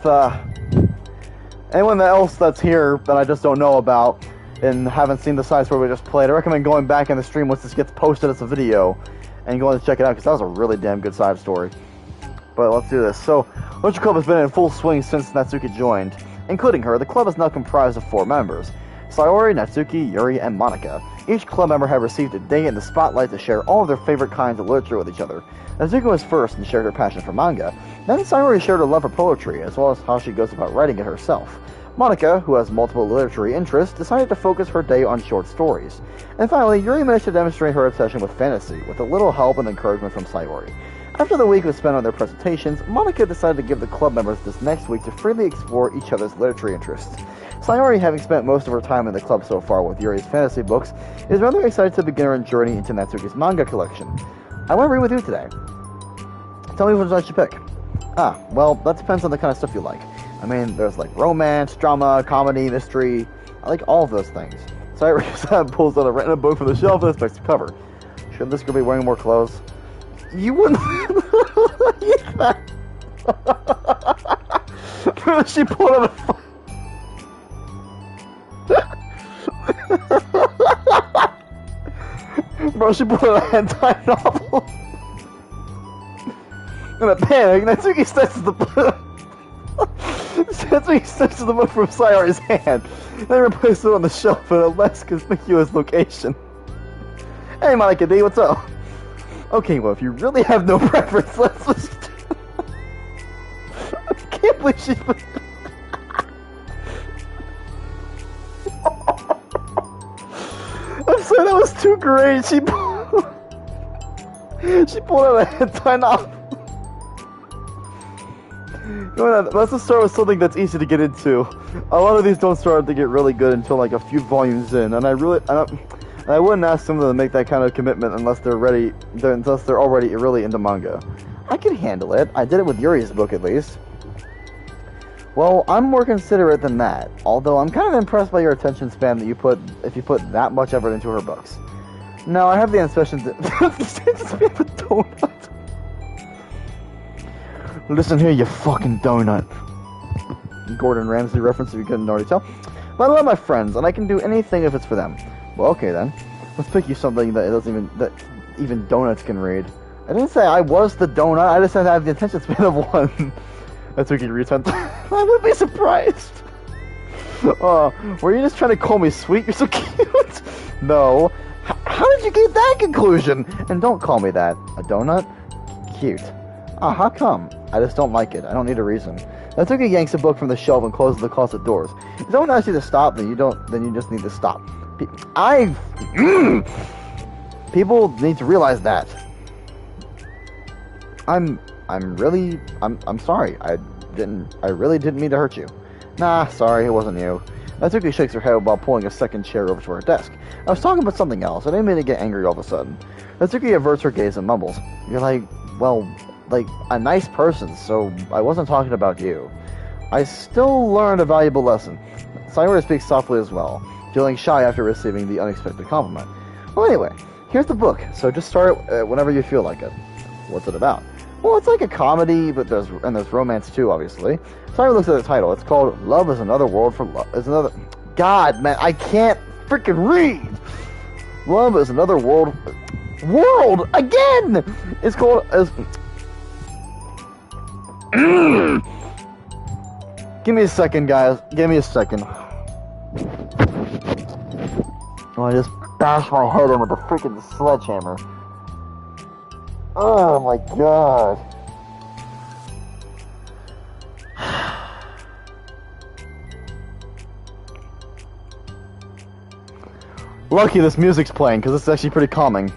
anyone else that's here that I just don't know about and haven't seen the side story we just played, I recommend going back in the stream once this gets posted as a video and going to check it out because that was a really damn good side story. But let's do this. So, Literature Club has been in full swing since Natsuki joined. Including her, the club is now comprised of 4 members. Sayori, Natsuki, Yuri, and Monika. Each club member have received a day in the spotlight to share all of their favorite kinds of literature with each other. Natsuki was first and shared her passion for manga. Then Sayori shared her love for poetry, as well as how she goes about writing it herself. Monika, who has multiple literary interests, decided to focus her day on short stories. And finally, Yuri managed to demonstrate her obsession with fantasy, with a little help and encouragement from Sayori. After the week was spent on their presentations, Monika decided to give the club members this next week to freely explore each other's literary interests. Sayori, having spent most of her time in the club so far with Yuri's fantasy books, is rather excited to begin her journey into Natsuki's manga collection. I want to read with you today. Tell me which one I should pick. Well, that depends on the kind of stuff you like. I mean, there's like romance, drama, comedy, mystery. I like all of those things. Sayori pulls out a random book from the shelf and expects to cover. Should this girl be wearing more clothes? You wouldn't like that. She pulled out Bro, she pulled out a hentai novel. In a panic, Natsuki snatches the book. Natsuki snatches the book from Sayori's hand, then replaces it on the shelf in a less conspicuous location. Hey, Monika D, what's up? Okay, well, if you really have no preference, let's just... I can't believe she's... I'm sorry, that was too great. She pulled out a hentai novel. Let's just start with something that's easy to get into. A lot of these don't start to get really good until like a few volumes in, and I wouldn't ask them to make that kind of commitment unless they're already really into manga. I can handle it. I did it with Yuri's book at least. Well, I'm more considerate than that. Although I'm kind of impressed by your attention span that if you put that much effort into her books. No, I have the attention span of a donut. Listen here, you fucking donut. Gordon Ramsay reference if you couldn't already tell. But I love my friends, and I can do anything if it's for them. Well, okay then. Let's pick you something that even donuts can read. I didn't say I was the donut. I just said I have the attention span of one. That's what you read. I would be surprised. Were you just trying to call me sweet? You're so cute. No. How did you get that conclusion? And don't call me that. A donut? Cute. How come? I just don't like it. I don't need a reason. Natsuki yanks a book from the shelf and closes the closet doors. If someone asks you to stop, then you just need to stop. People need to realize that. I'm sorry. I really didn't mean to hurt you. Nah, sorry, it wasn't you. Natsuki shakes her head while pulling a second chair over to her desk. I was talking about something else. I didn't mean to get angry all of a sudden. Natsuki averts her gaze and mumbles. You're like a nice person, so I wasn't talking about you. I still learned a valuable lesson. Sayori speaks softly as well, feeling shy after receiving the unexpected compliment. Well, anyway, here's the book, so just start whenever you feel like it. What's it about? Well, it's like a comedy, but there's romance too, obviously. Sayori looks at the title. It's called Love is Another World for Love. Is another... God, man, I can't freaking read! Love is Another World... World! Again! It's called... Give me a second, guys. Give me a second. Oh, I just bashed my head in with a freaking sledgehammer. Oh my god. Lucky this music's playing, because it's actually pretty calming.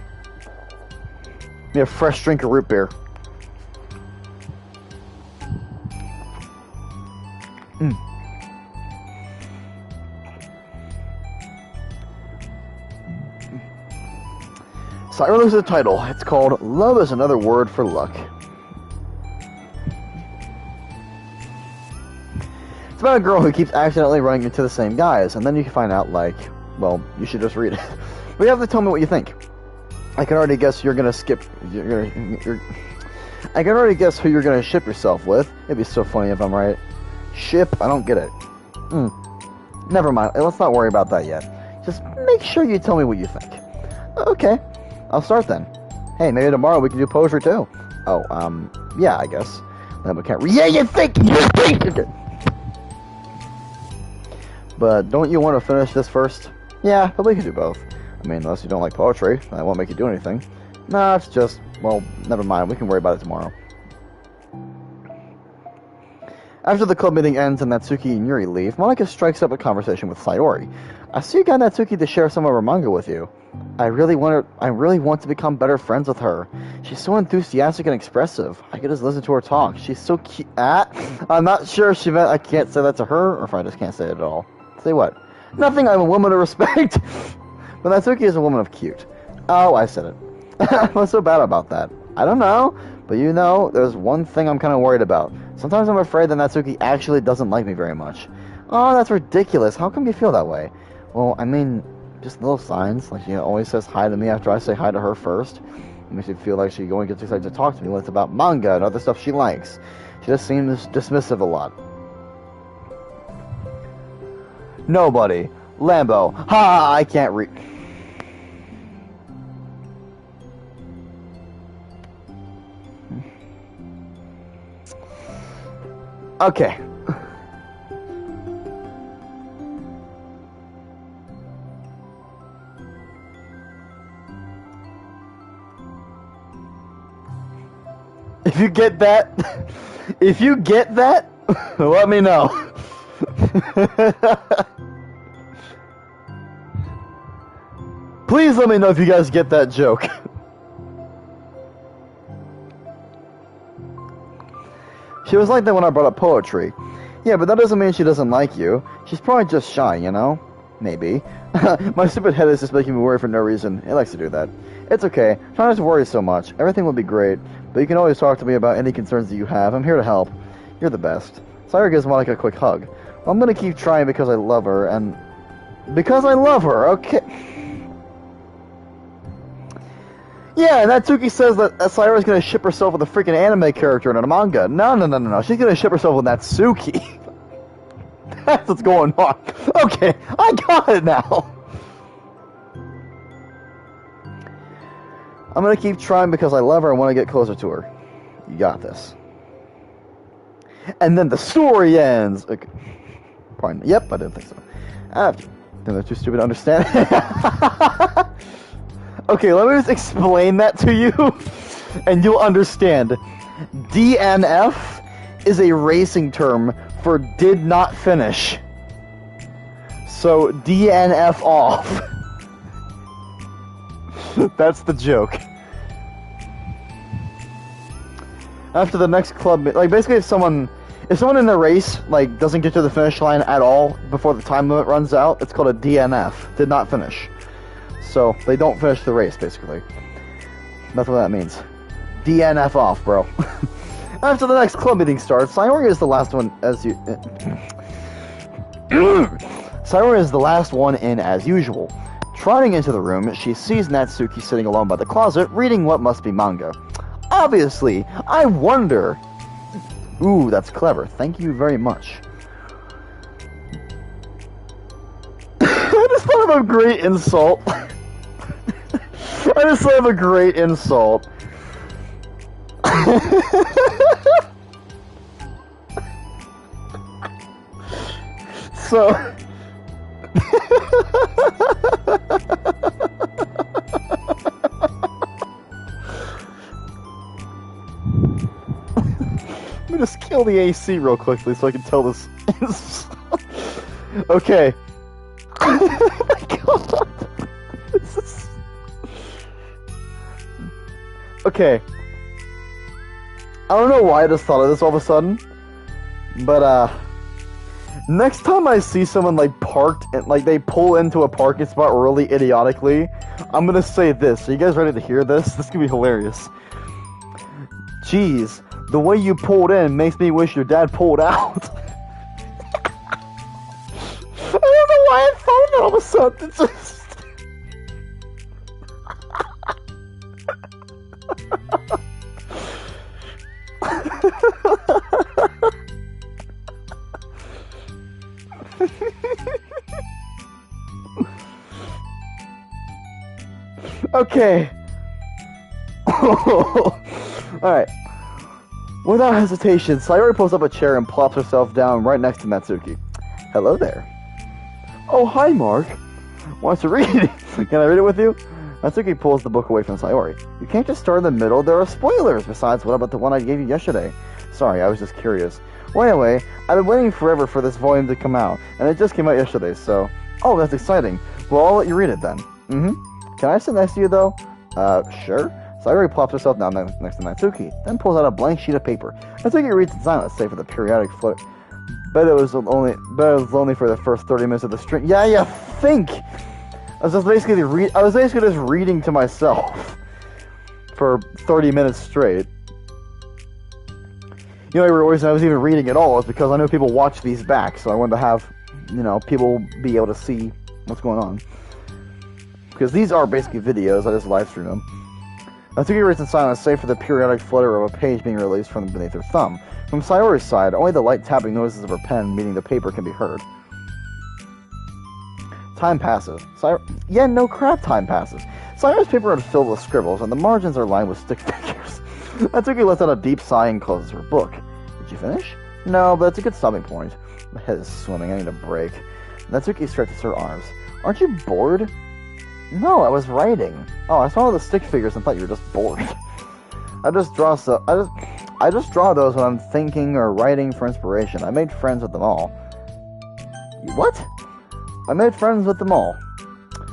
Need a fresh drink of root beer. Sayori looks at the title. It's called Love is Another Word for Luck. It's about a girl who keeps accidentally running into the same guys, and then you can find out, like, well, you should just read it. But you have to tell me what you think. I can already guess you're gonna skip. I can already guess who you're gonna ship yourself with. It'd be so funny if I'm right. Ship? I don't get it. Never mind. Let's not worry about that yet. Just make sure you tell me what you think. Okay. I'll start then. Hey, maybe tomorrow we can do poetry too. Oh, yeah, I guess. Then we can't. Yeah, you think. But don't you want to finish this first? Yeah, but we can do both. I mean, unless you don't like poetry, that won't make you do anything. Nah, it's just, well, never mind. We can worry about it tomorrow. After the club meeting ends and Natsuki and Yuri leave, Monika strikes up a conversation with Sayori. I see you got Natsuki to share some of her manga with you. I really want to become better friends with her. She's so enthusiastic and expressive. I could just listen to her talk. She's so cute. I'm not sure if she meant I can't say that to her, or if I just can't say it at all. Say what? Nothing, I'm a woman of respect. But Natsuki is a woman of cute. Oh, I said it. What's so bad about that? I don't know. But you know, there's one thing I'm kind of worried about. Sometimes I'm afraid that Natsuki actually doesn't like me very much. Oh, that's ridiculous. How come you feel that way? Well, I mean, just little signs. Like, she always says hi to me after I say hi to her first. It makes me feel like she only gets excited to talk to me when it's about manga and other stuff she likes. She just seems dismissive a lot. Nobody. Lambo. Ha! I can't read. Okay. If you get that, let me know. Please let me know if you guys get that joke. She was like that when I brought up poetry. Yeah, but that doesn't mean she doesn't like you. She's probably just shy, you know? Maybe. My stupid head is just making me worry for no reason. It likes to do that. It's okay. Try not to worry so much. Everything will be great. But you can always talk to me about any concerns that you have. I'm here to help. You're the best. Sayori gives Monika a quick hug. Well, I'm gonna keep trying because I love her, and... Because I love her, okay. Yeah, Natsuki says that Sayori's gonna ship herself with a freaking anime character in a manga. No. She's gonna ship herself with Natsuki. That's what's going on. Okay, I got it now. I'm gonna keep trying because I love her and want to get closer to her. You got this. And then the story ends. Okay. Pardon. Yep, I didn't think so. They're too stupid to understand. Okay, let me just explain that to you, and you'll understand. DNF is a racing term for did not finish. So, DNF off. That's the joke. After the next club, like, basically if someone in the race, like, doesn't get to the finish line at all before the time limit runs out, it's called a DNF, did not finish. So, they don't finish the race, basically. That's what that means. DNF off, bro. After the next club meeting starts, Sayori is the last one Sayori is the last one in as usual. Trotting into the room, she sees Natsuki sitting alone by the closet, reading what must be manga. Obviously, I wonder... Ooh, that's clever. Thank you very much. I just thought of a great insult. I just thought of a great insult. So... kill the AC real quickly so I can tell this. Okay. Oh my god. This is... Okay. I don't know why I just thought of this all of a sudden, but next time I see someone like parked and like they pull into a parking spot really idiotically, I'm gonna say this. Are you guys ready to hear this? This is gonna be hilarious. Jeez, the way you pulled in makes me wish your dad pulled out. I don't know why I thought that all of a sudden. It's just... Okay. Alright. Without hesitation, Sayori pulls up a chair and plops herself down right next to Natsuki. Hello there. Oh, hi, Mark. Wants to read? Can I read it with you? Natsuki pulls the book away from Sayori. You can't just start in the middle. There are spoilers. Besides, what about the one I gave you yesterday? Sorry, I was just curious. Well, anyway, I've been waiting forever for this volume to come out, and it just came out yesterday, so... Oh, that's exciting. Well, I'll let you read it then. Can I sit next to you, though? Sure. Sayori plops herself down next to Natsuki, then pulls out a blank sheet of paper. Natsuki reads in silence, save for the periodic flirt. Bet it was only for the first 30 minutes of the stream. Yeah, you think! I was basically just reading to myself for 30 minutes straight. You know, I was even reading at all is because I know people watch these back, so I wanted to have, you know, people be able to see what's going on. Because these are basically videos, I just live stream them. Natsuki reads in silence, save for the periodic flutter of a page being released from beneath her thumb. From Sayori's side, only the light tapping noises of her pen meeting the paper can be heard. Time passes. Yeah, no crap, time passes. Sayori's paper is filled with scribbles, and the margins are lined with stick figures. Natsuki lets out a deep sigh and closes her book. Did you finish? No, but it's a good stopping point. My head is swimming, I need a break. Natsuki stretches her arms. Aren't you bored? No, I was writing. Oh, I saw all the stick figures and thought you were just bored. I just draw those when I'm thinking or writing for inspiration. I made friends with them all. What? I made friends with them all.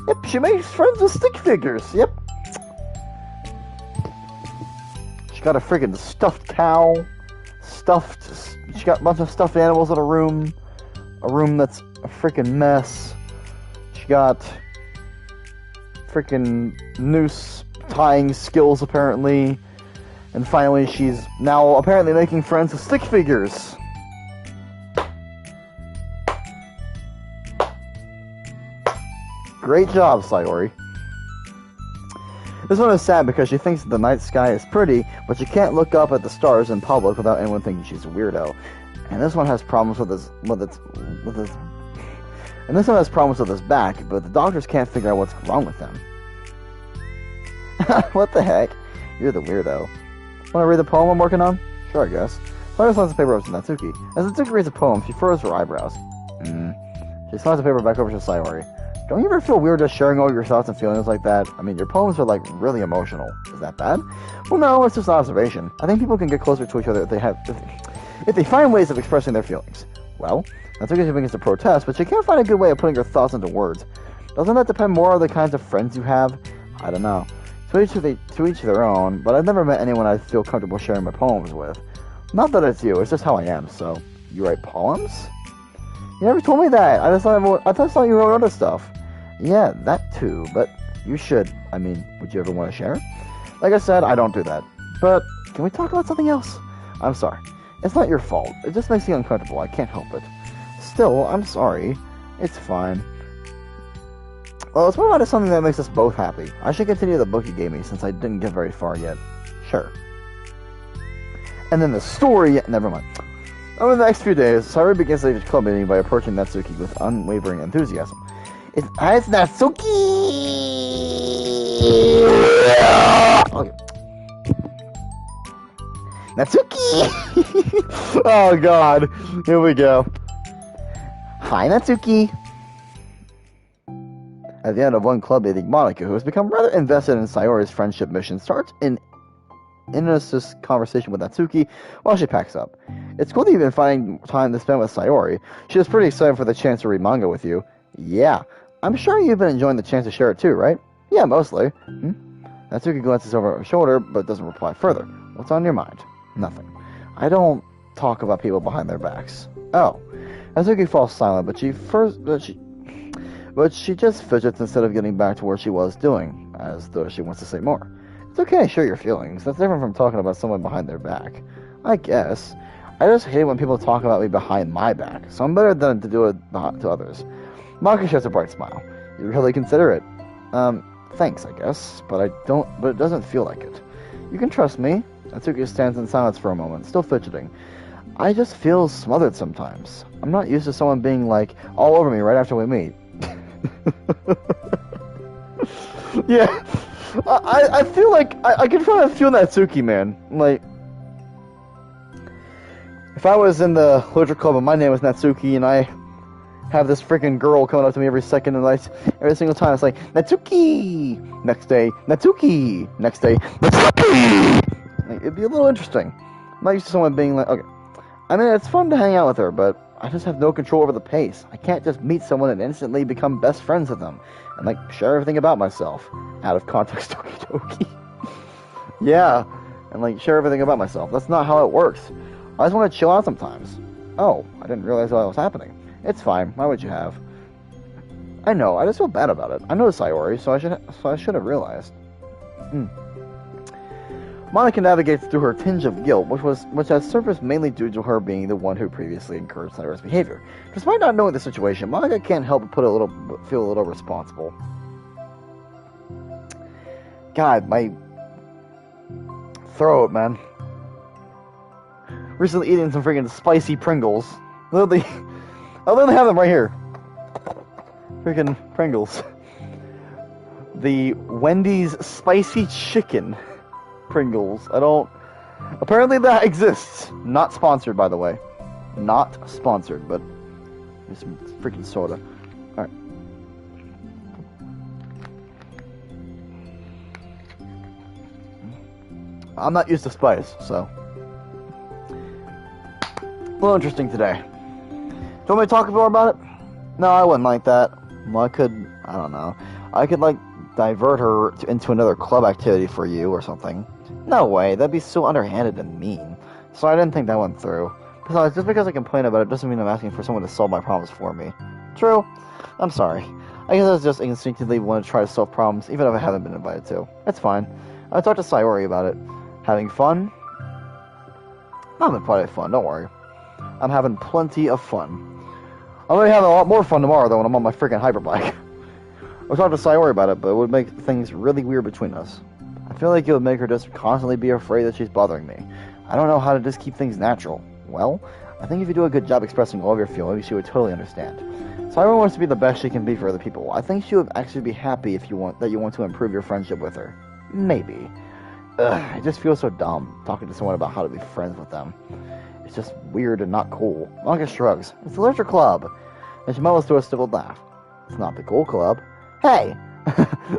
Yep, she made friends with stick figures. Yep. She got a freaking stuffed cow. She got a bunch of stuffed animals in a room. A room that's a freaking mess. She got freaking noose tying skills apparently. And finally she's now apparently making friends with stick figures. Great job, Sayori. This one is sad because she thinks that the night sky is pretty, but she can't look up at the stars in public without anyone thinking she's a weirdo. And this one has problems with his back, but the doctors can't figure out what's wrong with him. What the heck? You're the weirdo. Want to read the poem I'm working on? Sure, I guess. Sayori slides the paper over to Natsuki. As Natsuki reads the poem, she furrows her eyebrows. She slides the paper back over to Sayori. Don't you ever feel weird just sharing all your thoughts and feelings like that? I mean, your poems are, like, really emotional. Is that bad? Well, no, it's just an observation. I think people can get closer to each other if they find ways of expressing their feelings. Well, Natsuki begins to protest, but she can't find a good way of putting her thoughts into words. Doesn't that depend more on the kinds of friends you have? I don't know. To each their own, but I've never met anyone I feel comfortable sharing my poems with. Not that it's you, it's just how I am, so... You write poems? You never told me that. I thought you wrote other stuff. Yeah, that too, but you should. I mean, would you ever want to share? Like I said, I don't do that. But, can we talk about something else? I'm sorry. It's not your fault. It just makes me uncomfortable. I can't help it. Still, I'm sorry. It's fine. Well, let's move on to something that makes us both happy. I should continue the book you gave me, since I didn't get very far yet. Sure. And then the story... Never mind. Over the next few days, Sayori begins the club meeting by approaching Natsuki with unwavering enthusiasm. It's Natsuki! Okay. Natsuki! Oh god. Here we go. Hi, Natsuki. At the end of one club meeting, Monica, who has become rather invested in Sayori's friendship mission, starts innocent conversation with Natsuki while she packs up. It's cool that you've been finding time to spend with Sayori. She was pretty excited for the chance to read manga with you. Yeah, I'm sure you've been enjoying the chance to share it too, right? Yeah, mostly. Natsuki glances over her shoulder, but doesn't reply further. What's on your mind? Nothing. I don't talk about people behind their backs. Oh. Natsuki falls silent, but she just fidgets instead of getting back to where she was doing, as though she wants to say more. It's okay to share your feelings. That's different from talking about someone behind their back. I guess. I just hate when people talk about me behind my back, so I'm better than to do it to others. Maki shares a bright smile. You really consider it. Thanks, I guess, but it doesn't feel like it. You can trust me. Natsuki stands in silence for a moment, still fidgeting. I just feel smothered sometimes. I'm not used to someone being, like, all over me right after we meet. Yeah. I feel like I can try to feel Natsuki, man. Like, if I was in the literature club and my name was Natsuki and I have this freaking girl coming up to me every second and every single time, it's like, Natsuki! Next day, Natsuki! Next day, Natsuki! Like, it'd be a little interesting. I'm not used to someone being like, okay. I mean, it's fun to hang out with her, but I just have no control over the pace. I can't just meet someone and instantly become best friends with them and, like, share everything about myself. Out of context, Doki Doki. Yeah, and, like, share everything about myself. That's not how it works. I just want to chill out sometimes. Oh, I didn't realize that was happening. It's fine. Why would you have? I know. I just feel bad about it. I know Sayori, so I should have realized. Monica navigates through her tinge of guilt, which has surfaced mainly due to her being the one who previously encouraged Sayori's behavior. Despite not knowing the situation, Monica can't help but feel a little responsible. God, my throat, man. Recently eating some freaking spicy Pringles. I literally have them right here. Freaking Pringles. The Wendy's spicy chicken Pringles. Apparently that exists. Not sponsored, by the way. Not sponsored, but there's some freaking soda. Alright. I'm not used to spice, so. A little interesting today. Do you want me to talk more about it? No, I wouldn't like that. Well, I don't know. I could, like, divert her into another club activity for you or something. No way, that'd be so underhanded and mean. So I didn't think that went through. Besides, just because I complain about it doesn't mean I'm asking for someone to solve my problems for me. True. I'm sorry. I guess I just instinctively want to try to solve problems, even if I haven't been invited to. It's fine. I talked to Sayori about it. Having fun? I'm having plenty of fun, don't worry. I'm having plenty of fun. I'm going to have a lot more fun tomorrow, though, when I'm on my freaking hyperbike. I talked to Sayori about it, but it would make things really weird between us. I feel like it would make her just constantly be afraid that she's bothering me. I don't know how to just keep things natural. Well, I think if you do a good job expressing all of your feelings, she would totally understand. Sayori wants to be the best she can be for other people. I think she would actually be happy if you want to improve your friendship with her. Maybe. Ugh, it just feels so dumb, talking to someone about how to be friends with them. It's just weird and not cool. Monica shrugs. It's the literature club. And she mutters to a stifled laugh. It's not the cool club. Hey!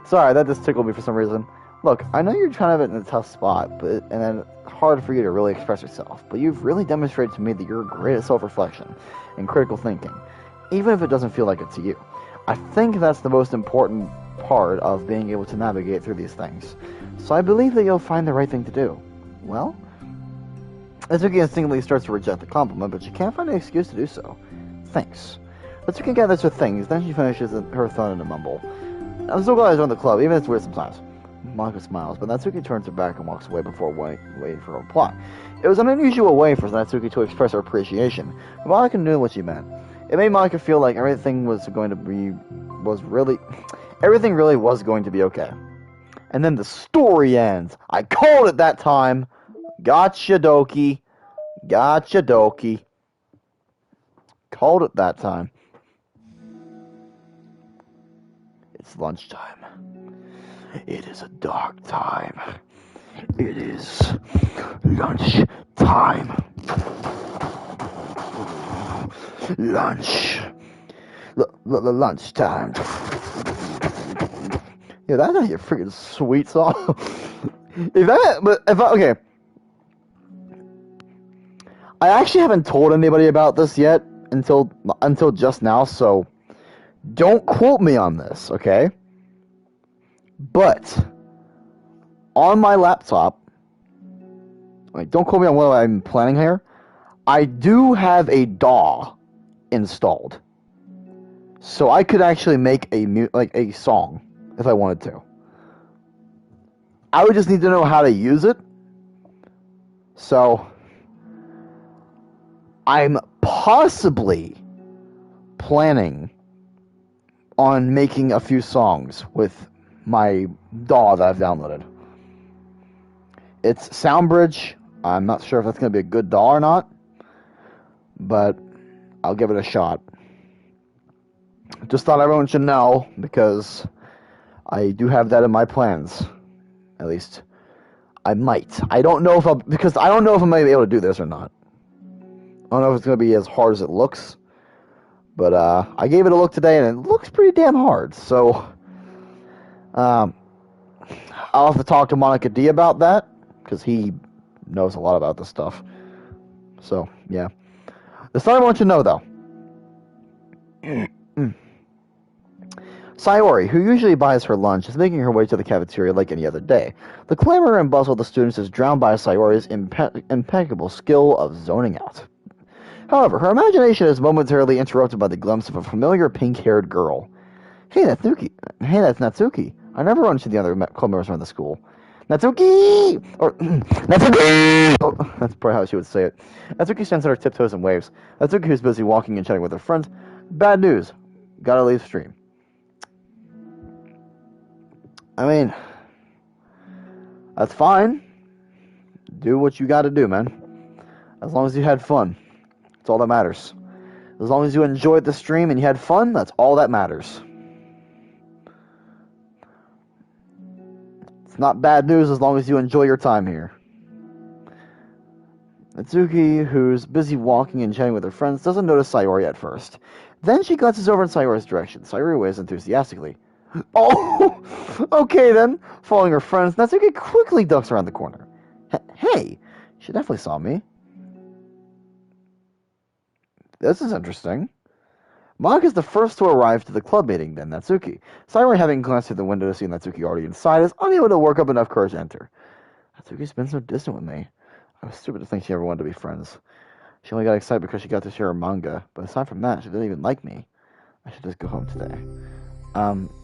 Sorry, that just tickled me for some reason. Look, I know you're kind of in a tough spot, and then it's hard for you to really express yourself, but you've really demonstrated to me that you're great at self-reflection and critical thinking, even if it doesn't feel like it to you. I think that's the most important part of being able to navigate through these things. So I believe that you'll find the right thing to do. Well, Natsuki instinctively starts to reject the compliment, but she can't find an excuse to do so. Thanks. Natsuki gathers her things, then she finishes her thought in a mumble. I'm so glad I joined the club, even if it's weird sometimes. Monica smiles, but Natsuki turns her back and walks away before waiting for a reply. It was an unusual way for Natsuki to express her appreciation, but Monica knew what she meant. It made Monica feel like everything really was going to be okay. And then the story ends. I called it that time. Gotcha, Doki. Gotcha, Doki. Called it that time. It's lunchtime. It is a dark time. It is lunch time. Lunch. Lunch time. Yeah, that's not your freaking sweet song. Okay. I actually haven't told anybody about this yet until just now, so don't quote me on this, okay? But on my laptop, like, don't quote me on what I'm planning here. I do have a DAW installed, so I could actually make a song if I wanted to. I would just need to know how to use it. So I'm possibly planning on making a few songs with my DAW that I've downloaded. It's SoundBridge. I'm not sure if that's going to be a good DAW or not, but I'll give it a shot. Just thought everyone should know, because I do have that in my plans. At least I might. I don't know if I'm going to be able to do this or not. I don't know if it's going to be as hard as it looks, but I gave it a look today, and it looks pretty damn hard. So I'll have to talk to Monica D about that, because he knows a lot about this stuff. So yeah, that's all I want you to know, though. Sayori, who usually buys her lunch, is making her way to the cafeteria like any other day. The clamor and bustle of the students is drowned by Sayori's impeccable skill of zoning out. However, her imagination is momentarily interrupted by the glimpse of a familiar pink-haired girl. Hey, that's Natsuki. I never run into the other club members around the school. Natsuki! Or, Natsuki! Oh, that's probably how she would say it. Natsuki stands on her tiptoes and waves. Natsuki, who's busy walking and chatting with her friends. Bad news. Gotta leave stream. I mean, that's fine. Do what you gotta do, man. As long as you had fun. That's all that matters. As long as you enjoyed the stream and you had fun, that's all that matters. It's not bad news as long as you enjoy your time here. Natsuki, who's busy walking and chatting with her friends, doesn't notice Sayori at first. Then she glances over in Sayori's direction. Sayori waves enthusiastically. Oh, okay then. Following her friends, Natsuki quickly ducks around the corner. Hey, she definitely saw me. This is interesting. Monika's the first to arrive to the club meeting, then Natsuki. Sayori, having glanced through the window to see Natsuki already inside, is unable to work up enough courage to enter. Natsuki's been so distant with me. I was stupid to think she ever wanted to be friends. She only got excited because she got to share her manga, but aside from that, she didn't even like me. I should just go home today.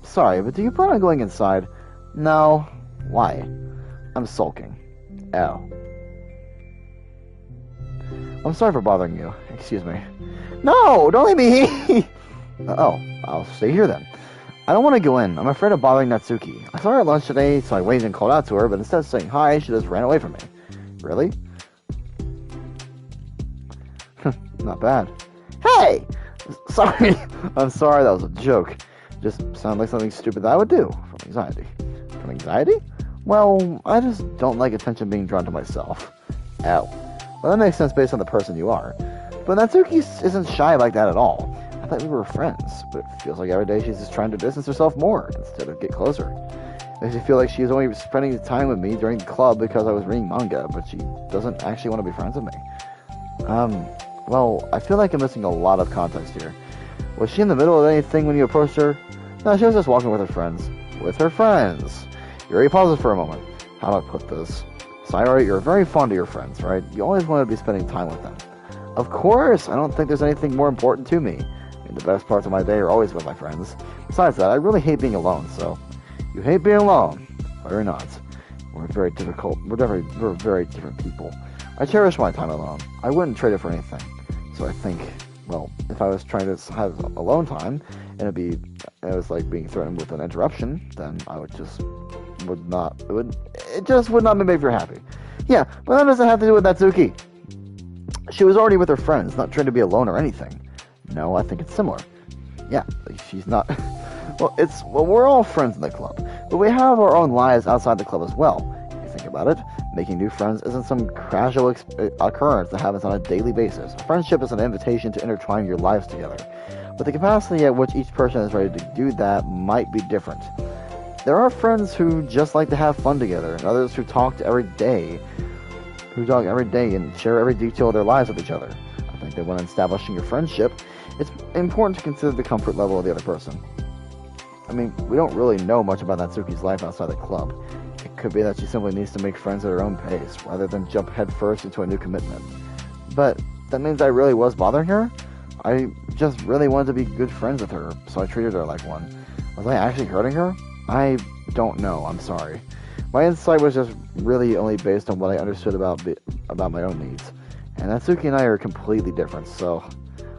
Sorry, but do you plan on going inside? No. Why? I'm sulking. Oh. I'm sorry for bothering you. Excuse me. No! Don't leave me! Oh, I'll stay here then. I don't want to go in. I'm afraid of bothering Natsuki. I saw her at lunch today, so I waved and called out to her, but instead of saying hi, she just ran away from me. Really? Not bad. Hey! Sorry. I'm sorry, that was a joke. Just sounded like something stupid that I would do. From anxiety. From anxiety? Well, I just don't like attention being drawn to myself. Ow. Well, that makes sense based on the person you are. But Natsuki isn't shy like that at all. I thought we were friends, but it feels like every day she's just trying to distance herself more instead of get closer. It makes me feel like she's only spending time with me during the club because I was reading manga, but she doesn't actually want to be friends with me. Well, I feel like I'm missing a lot of context here. Was she in the middle of anything when you approached her? No, she was just walking with her friends. With her friends! Yuri pauses for a moment. How do I put this? Sayori, you're very fond of your friends, right? You always want to be spending time with them. Of course! I don't think there's anything more important to me. I mean, the best parts of my day are always with my friends. Besides that, I really hate being alone, so... You hate being alone? Or not? We're very difficult. We're very different people. I cherish my time alone. I wouldn't trade it for anything. So I think, well, if I was trying to have alone time, and it was like being threatened with an interruption, then I would just it just would not make me very happy. Yeah, but that doesn't have to do with Natsuki. She was already with her friends, not trying to be alone or anything. No, I think it's similar. Yeah, she's not... Well, we're all friends in the club, but we have our own lives outside the club as well. If you think about it, making new friends isn't some casual occurrence that happens on a daily basis. A friendship is an invitation to intertwine your lives together. But the capacity at which each person is ready to do that might be different. There are friends who just like to have fun together, and others who talk every day. And share every detail of their lives with each other. I think that when establishing a friendship, it's important to consider the comfort level of the other person. I mean, we don't really know much about Natsuki's life outside the club. It could be that she simply needs to make friends at her own pace, rather than jump headfirst into a new commitment. But that means I really was bothering her? I just really wanted to be good friends with her, so I treated her like one. Was I actually hurting her? I don't know, I'm sorry. My insight was just really only based on what I understood about my own needs. And Natsuki and I are completely different, so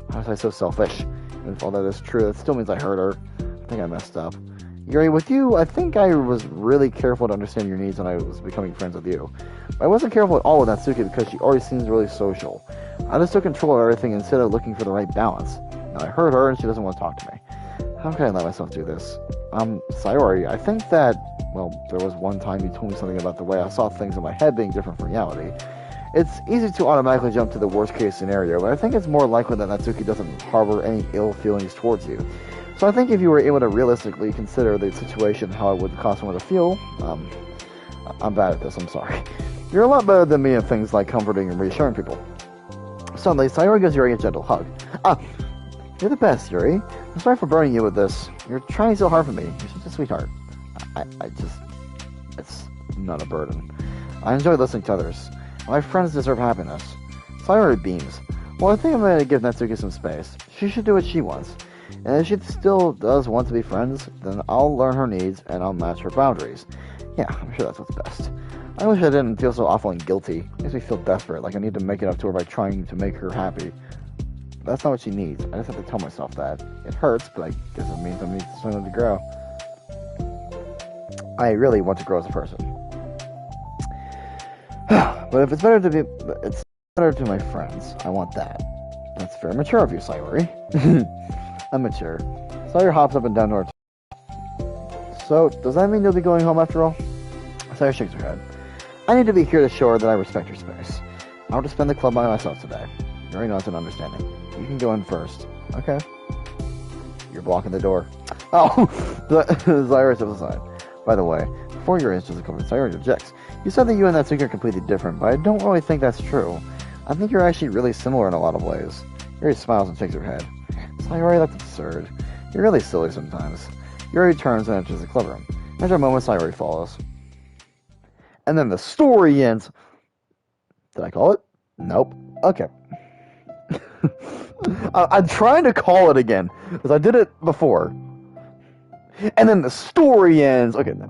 why was I so selfish? And if all that is true, that still means I hurt her. I think I messed up. Yuri, with you, I think I was really careful to understand your needs when I was becoming friends with you. But I wasn't careful at all with Natsuki because she always seems really social. I just took control of everything instead of looking for the right balance. Now I hurt her and she doesn't want to talk to me. How can I let myself do this? Sayori, I think that, well, there was one time you told me something about the way I saw things in my head being different from reality. It's easy to automatically jump to the worst case scenario, but I think it's more likely that Natsuki doesn't harbor any ill feelings towards you. So I think if you were able to realistically consider the situation, how it would cause someone to feel, I'm bad at this, I'm sorry. You're a lot better than me at things like comforting and reassuring people. Suddenly, Sayori gives Yuri a gentle hug. You're the best, Yuri. I'm sorry for burning you with this. You're trying so hard for me. You're such a sweetheart. It's not a burden. I enjoy listening to others. My friends deserve happiness. Sayori beams. Well, I think I'm going to give Natsuki some space. She should do what she wants. And if she still does want to be friends, then I'll learn her needs and I'll match her boundaries. Yeah, I'm sure that's what's best. I wish I didn't feel so awful and guilty. It makes me feel desperate, like I need to make it up to her by trying to make her happy. That's not what she needs. I just have to tell myself that. It hurts, but I guess it means I need something to grow. I really want to grow as a person. But if it's better to my friends. I want that. That's very mature of you, Sayori. I'm mature. Sayori hops up and down to her. So, does that mean you'll be going home after all? Sayori shakes her head. I need to be here to show her that I respect her space. I'll just spend the club by myself today. Yuri nods in understanding. You can go in first. Okay. You're blocking the door. Oh! Sayori steps aside. By the way, before Yuri answers the comment, Sayori objects. You said that you and Natsuki are completely different, but I don't really think that's true. I think you're actually really similar in a lot of ways. Yuri smiles and shakes her head. Sayori, that's absurd. You're really silly sometimes. Yuri turns and enters the clubroom. After a moment, Sayori follows. And then the story ends. Did I call it? Nope. Okay. I'm trying to call it again, because I did it before. And then the story ends. Okay, no.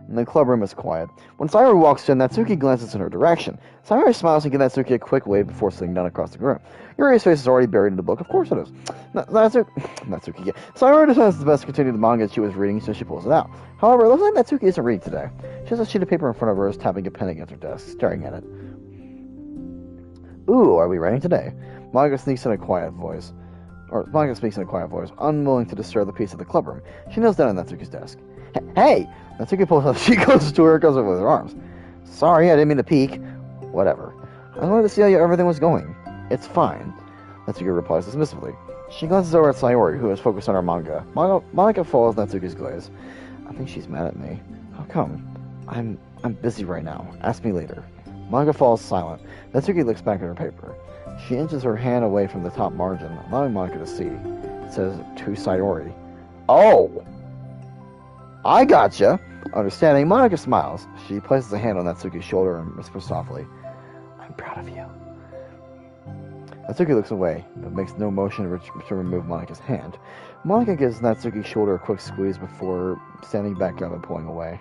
And the clubroom is quiet. When Sayori walks in, Natsuki glances in her direction. Sayori smiles and gives Natsuki a quick wave before sitting down across the room. Yuri's face is already buried in the book. Of course it is. Natsuki, yeah. Sayori decides it's best to continue the manga she was reading, so she pulls it out. However, it looks like Natsuki isn't reading today. She has a sheet of paper in front of her, is tapping a pen against her desk, staring at it. Ooh, are we writing today? Monica speaks in a quiet voice, unwilling to disturb the peace of the clubroom. She kneels down at Natsuki's desk. Hey! Natsuki pulls up. She goes to her and goes over with her arms. Sorry, I didn't mean to peek. Whatever. I wanted to see how everything was going. It's fine. Natsuki replies dismissively. She glances over at Sayori, who is focused on her manga. Monica follows Natsuki's gaze. I think she's mad at me. How come? I'm busy right now. Ask me later. Monica falls silent. Natsuki looks back at her paper. She inches her hand away from the top margin, allowing Monica to see. It says, to Sayori. Oh! I gotcha! Understanding, Monica smiles. She places a hand on Natsuki's shoulder and whispers softly, I'm proud of you. Natsuki looks away, but makes no motion to remove Monica's hand. Monica gives Natsuki's shoulder a quick squeeze before standing back up and pulling away.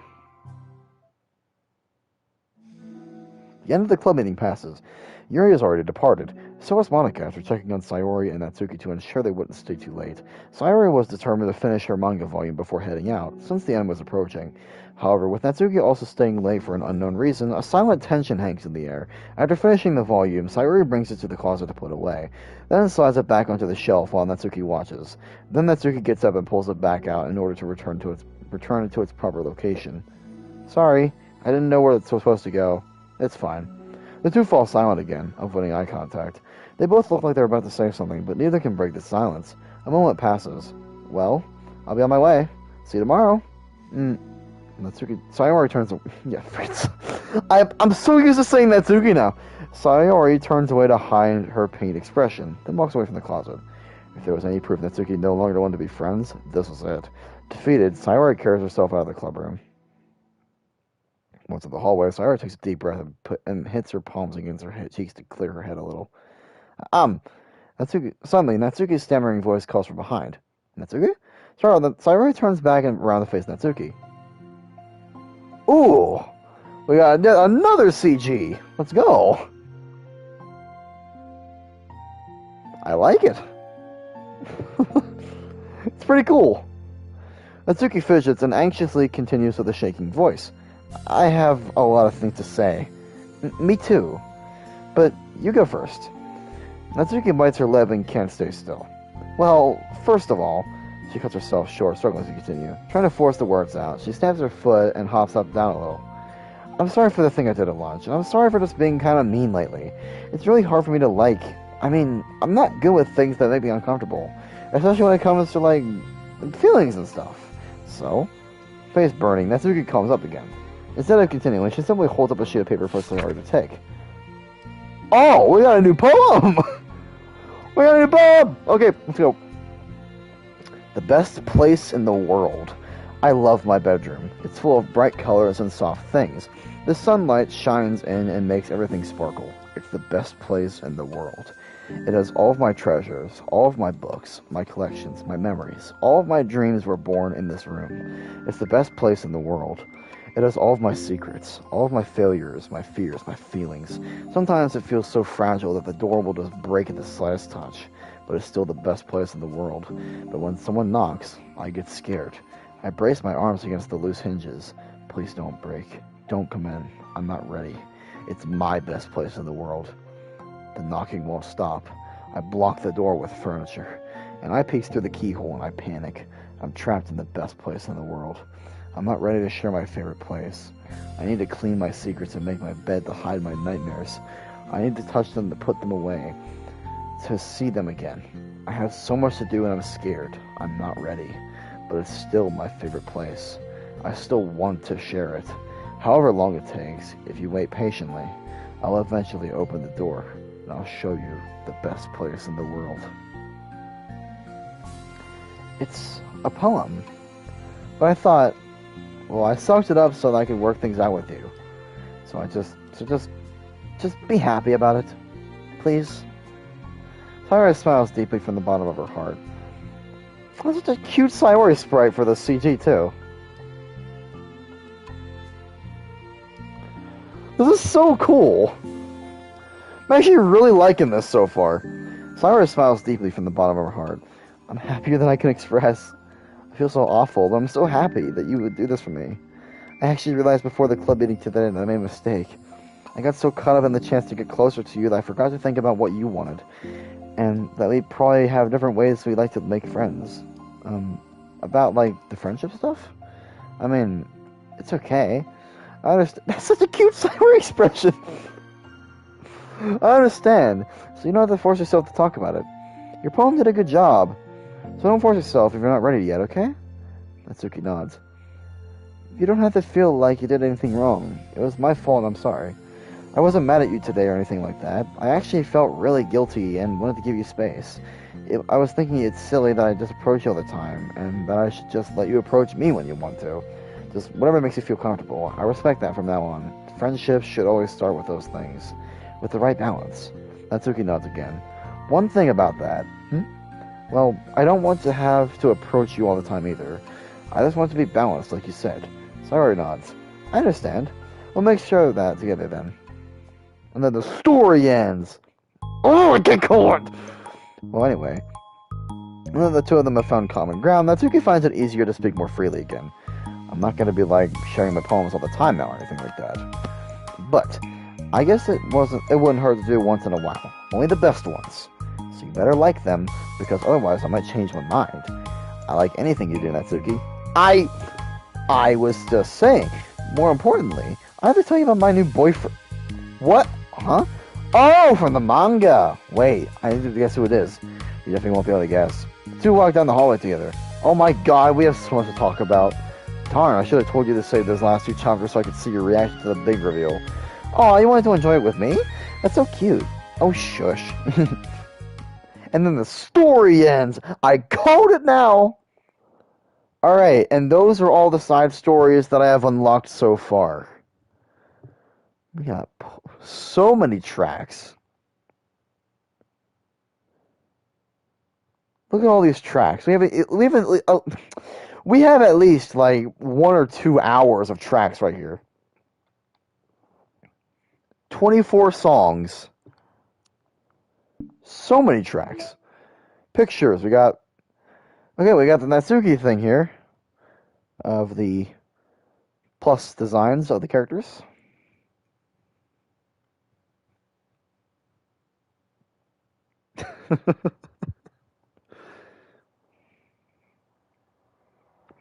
The end of the club meeting passes. Yuri has already departed. So has Monica after checking on Sayori and Natsuki to ensure they wouldn't stay too late. Sayori was determined to finish her manga volume before heading out, since the end was approaching. However, with Natsuki also staying late for an unknown reason, a silent tension hangs in the air. After finishing the volume, Sayori brings it to the closet to put away, then slides it back onto the shelf while Natsuki watches. Then Natsuki gets up and pulls it back out in order to return it to its proper location. Sorry, I didn't know where it's supposed to go. It's fine. The two fall silent again, avoiding eye contact. They both look like they're about to say something, but neither can break the silence. A moment passes. Well, I'll be on my way. See you tomorrow. Natsuki Sayori turns away. Yeah, Fritz. I'm so used to saying Natsuki now. Sayori turns away to hide her pained expression, then walks away from the closet. If there was any proof Natsuki no longer wanted to be friends, this was it. Defeated, Sayori carries herself out of the clubroom. Once in the hallway, Sayori takes a deep breath and hits her palms against her cheeks to clear her head a little. Suddenly, Natsuki's stammering voice calls from behind. Natsuki? Sayori turns back and around to face Natsuki. Ooh! We got another CG! Let's go! I like it. It's pretty cool. Natsuki fidgets and anxiously continues with a shaking voice. I have a lot of things to say. Me too. But you go first. Natsuki bites her lip and can't stay still. Well, first of all, she cuts herself short, struggling to continue. Trying to force the words out, she stamps her foot and hops up down a little. I'm sorry for the thing I did at lunch, and I'm sorry for just being kind of mean lately. It's really hard for me to like... I'm not good with things that make me uncomfortable. Especially when it comes to, like, feelings and stuff. So, face burning, Natsuki calms up again. Instead of continuing, she simply holds up a sheet of paper for Sayori to take. Oh, we got a new poem! We got a new poem! Okay, let's go. The best place in the world. I love my bedroom. It's full of bright colors and soft things. The sunlight shines in and makes everything sparkle. It's the best place in the world. It has all of my treasures, all of my books, my collections, my memories. All of my dreams were born in this room. It's the best place in the world. It has all of my secrets, all of my failures, my fears, my feelings. Sometimes it feels so fragile that the door will just break at the slightest touch, but it's still the best place in the world. But when someone knocks, I get scared. I brace my arms against the loose hinges. Please don't break. Don't come in. I'm not ready. It's my best place in the world. The knocking won't stop. I block the door with furniture, and I peek through the keyhole and I panic. I'm trapped in the best place in the world. I'm not ready to share my favorite place. I need to clean my secrets and make my bed to hide my nightmares. I need to touch them to put them away, to see them again. I have so much to do and I'm scared. I'm not ready, but it's still my favorite place. I still want to share it. However long it takes, if you wait patiently, I'll eventually open the door and I'll show you the best place in the world. It's a poem, but I thought, well, I sucked it up so that I could work things out with you. So just be happy about it, please. Sayori smiles deeply from the bottom of her heart. That's such a cute Sayori sprite for the CG too. This is so cool. I'm actually really liking this so far. Sayori smiles deeply from the bottom of her heart. I'm happier than I can express. I feel so awful, but I'm so happy that you would do this for me. I actually realized before the club meeting today that I made a mistake. I got so caught up in the chance to get closer to you that I forgot to think about what you wanted. And that we probably have different ways we like to make friends. About, like, the friendship stuff? I mean, it's okay. I understand. That's such a cute Sayori expression. I understand. So you don't have to force yourself to talk about it. Your poem did a good job. So don't force yourself if you're not ready yet, okay? Natsuki nods. You don't have to feel like you did anything wrong. It was my fault, I'm sorry. I wasn't mad at you today or anything like that. I actually felt really guilty and wanted to give you space. I was thinking it's silly that I just approach you all the time, and that I should just let you approach me when you want to. Just whatever makes you feel comfortable. I respect that from now on. Friendships should always start with those things. With the right balance. Natsuki nods again. One thing about that. Well, I don't want to have to approach you all the time either. I just want to be balanced, like you said. Sayori nods. I understand. We'll make sure of that together then. And then the story ends. Oh, I get cold! Well, anyway. Now that the two of them have found common ground, Natsuki finds it easier to speak more freely again. I'm not going to be, like, sharing my poems all the time now or anything like that. But I guess it wouldn't hurt to do once in a while. Only the best ones. So you better like them, because otherwise I might change my mind. I like anything you do, Natsuki. I was just saying. More importantly, I have to tell you about my new boyfriend. What? Huh? Oh, from the manga! Wait, I need to guess who it is. You definitely won't be able to guess. The two walk down the hallway together. Oh my god, we have so much to talk about. Darn, I should have told you to save those last two chapters so I could see your reaction to the big reveal. Oh, you wanted to enjoy it with me? That's so cute. Oh, shush. And then the story ends. I called it now. Alright, and those are all the side stories that I have unlocked so far. We got so many tracks. Look at all these tracks. We have at least like 1 or 2 hours of tracks right here. 24 songs. So many tracks. Pictures. We got the Natsuki thing here of the plus designs of the characters.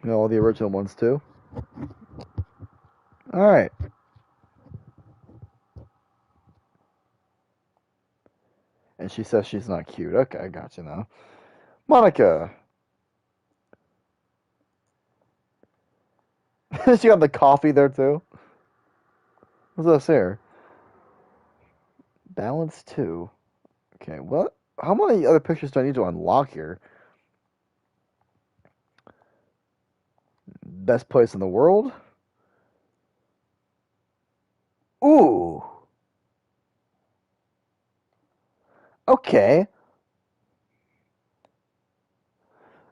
You know, all the original ones too. Alright. And she says she's not cute. Okay, I got you now. Monica. She got the coffee there too. What's this here? Balance 2. Okay, what? How many other pictures do I need to unlock here? Best place in the world? Ooh. Okay.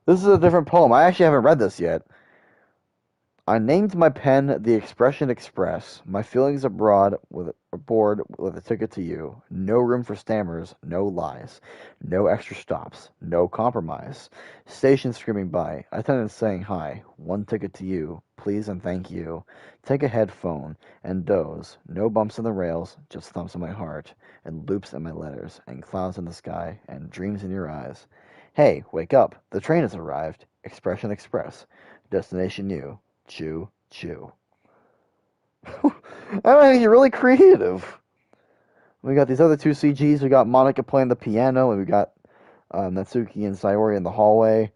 This is a different poem. I actually haven't read this yet. I named my pen The Expression Express. My feelings aboard with a ticket to you. No room for stammers, no lies. No extra stops, no compromise. Station screaming by. Attendant saying hi. One ticket to you. Please and thank you. Take a headphone and doze. No bumps in the rails, just thumps in my heart. And loops in my letters. And clouds in the sky. And dreams in your eyes. Hey, wake up. The train has arrived. Expression Express. Destination you. Chew, chew. I mean, you're really creative. We got these other two CGs. We got Monica playing the piano, and we got Natsuki and Sayori in the hallway.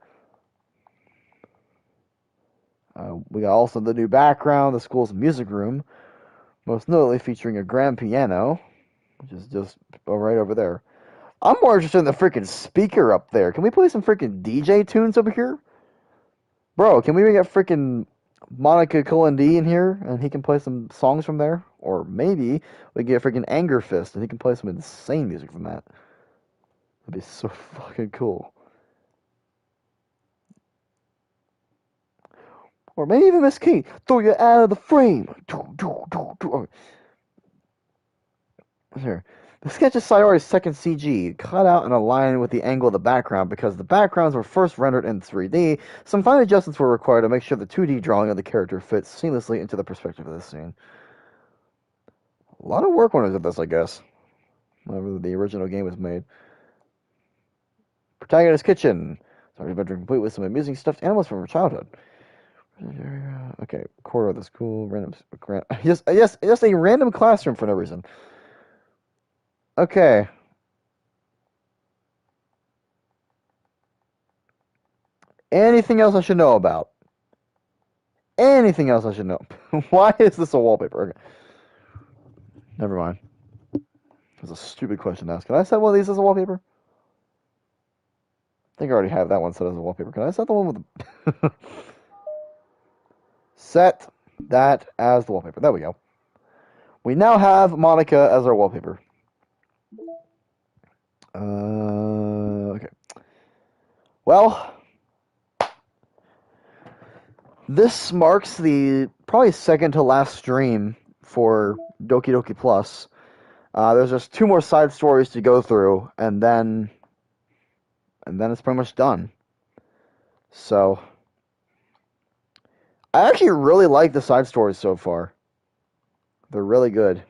We got also the new background, the school's music room, most notably featuring a grand piano, which is just right over there. I'm more interested in the freaking speaker up there. Can we play some freaking DJ tunes over here? Bro, can we get freaking Monica Cullen D in here, and he can play some songs from there? Or maybe we get freaking Anger Fist, and he can play some insane music from that. That'd be so fucking cool. Or maybe even Miss Key, throw you out of the frame. Here. The sketch is Sayori's second CG, cut out and aligned with the angle of the background because the backgrounds were first rendered in 3D. Some fine adjustments were required to make sure the 2D drawing of the character fits seamlessly into the perspective of the scene. A lot of work went into this, I guess. Whenever the original game was made. Protagonist's kitchen. Sorry, bedroom complete with some amusing stuffed animals from her childhood. Okay, quarter of the school, random. Just a random classroom for no reason. Okay. Anything else I should know about? Anything else I should know? Why is this a wallpaper? Okay. Never mind. That's a stupid question to ask. Can I set one of these as a wallpaper? I think I already have that one set as a wallpaper. Can I set the one with the... Set that as the wallpaper. There we go. We now have Monica as our wallpaper. Okay. Well, this marks the probably second to last stream for Doki Doki Plus. There's just 2 more side stories to go through, and then it's pretty much done. So, I actually really like the side stories so far. They're really good.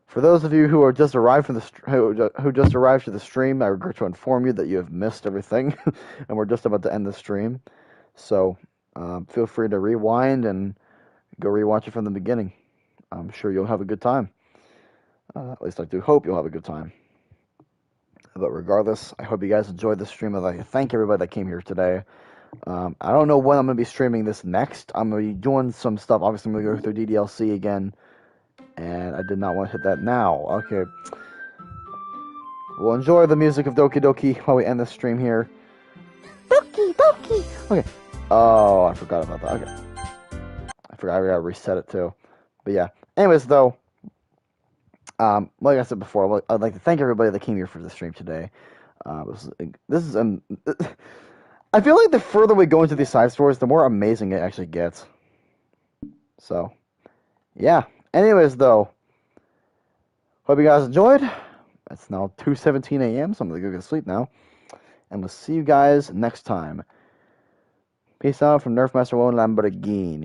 For those of you who are just arrived from who just arrived to the stream, I regret to inform you that you have missed everything, and we're just about to end the stream. So feel free to rewind and go rewatch it from the beginning. I'm sure you'll have a good time. At least I do hope you'll have a good time. But regardless, I hope you guys enjoyed the stream. I thank everybody that came here today. I don't know when I'm going to be streaming this next. I'm going to be doing some stuff. Obviously, I'm going to go through DDLC again. And I did not want to hit that now. Okay. We'll enjoy the music of Doki Doki while we end the stream here. Doki Doki! Okay. Oh, I forgot about that. Okay. I forgot I gotta reset it too. But yeah. Anyways, though, like I said before, I'd like to thank everybody that came here for the stream today. This is I feel like the further we go into these side stories, the more amazing it actually gets. So, yeah. Anyways, though, hope you guys enjoyed. It's now 2:17 a.m., so I'm gonna go get to sleep now. And we'll see you guys next time. Peace out from Nerf Master One Lamborghini.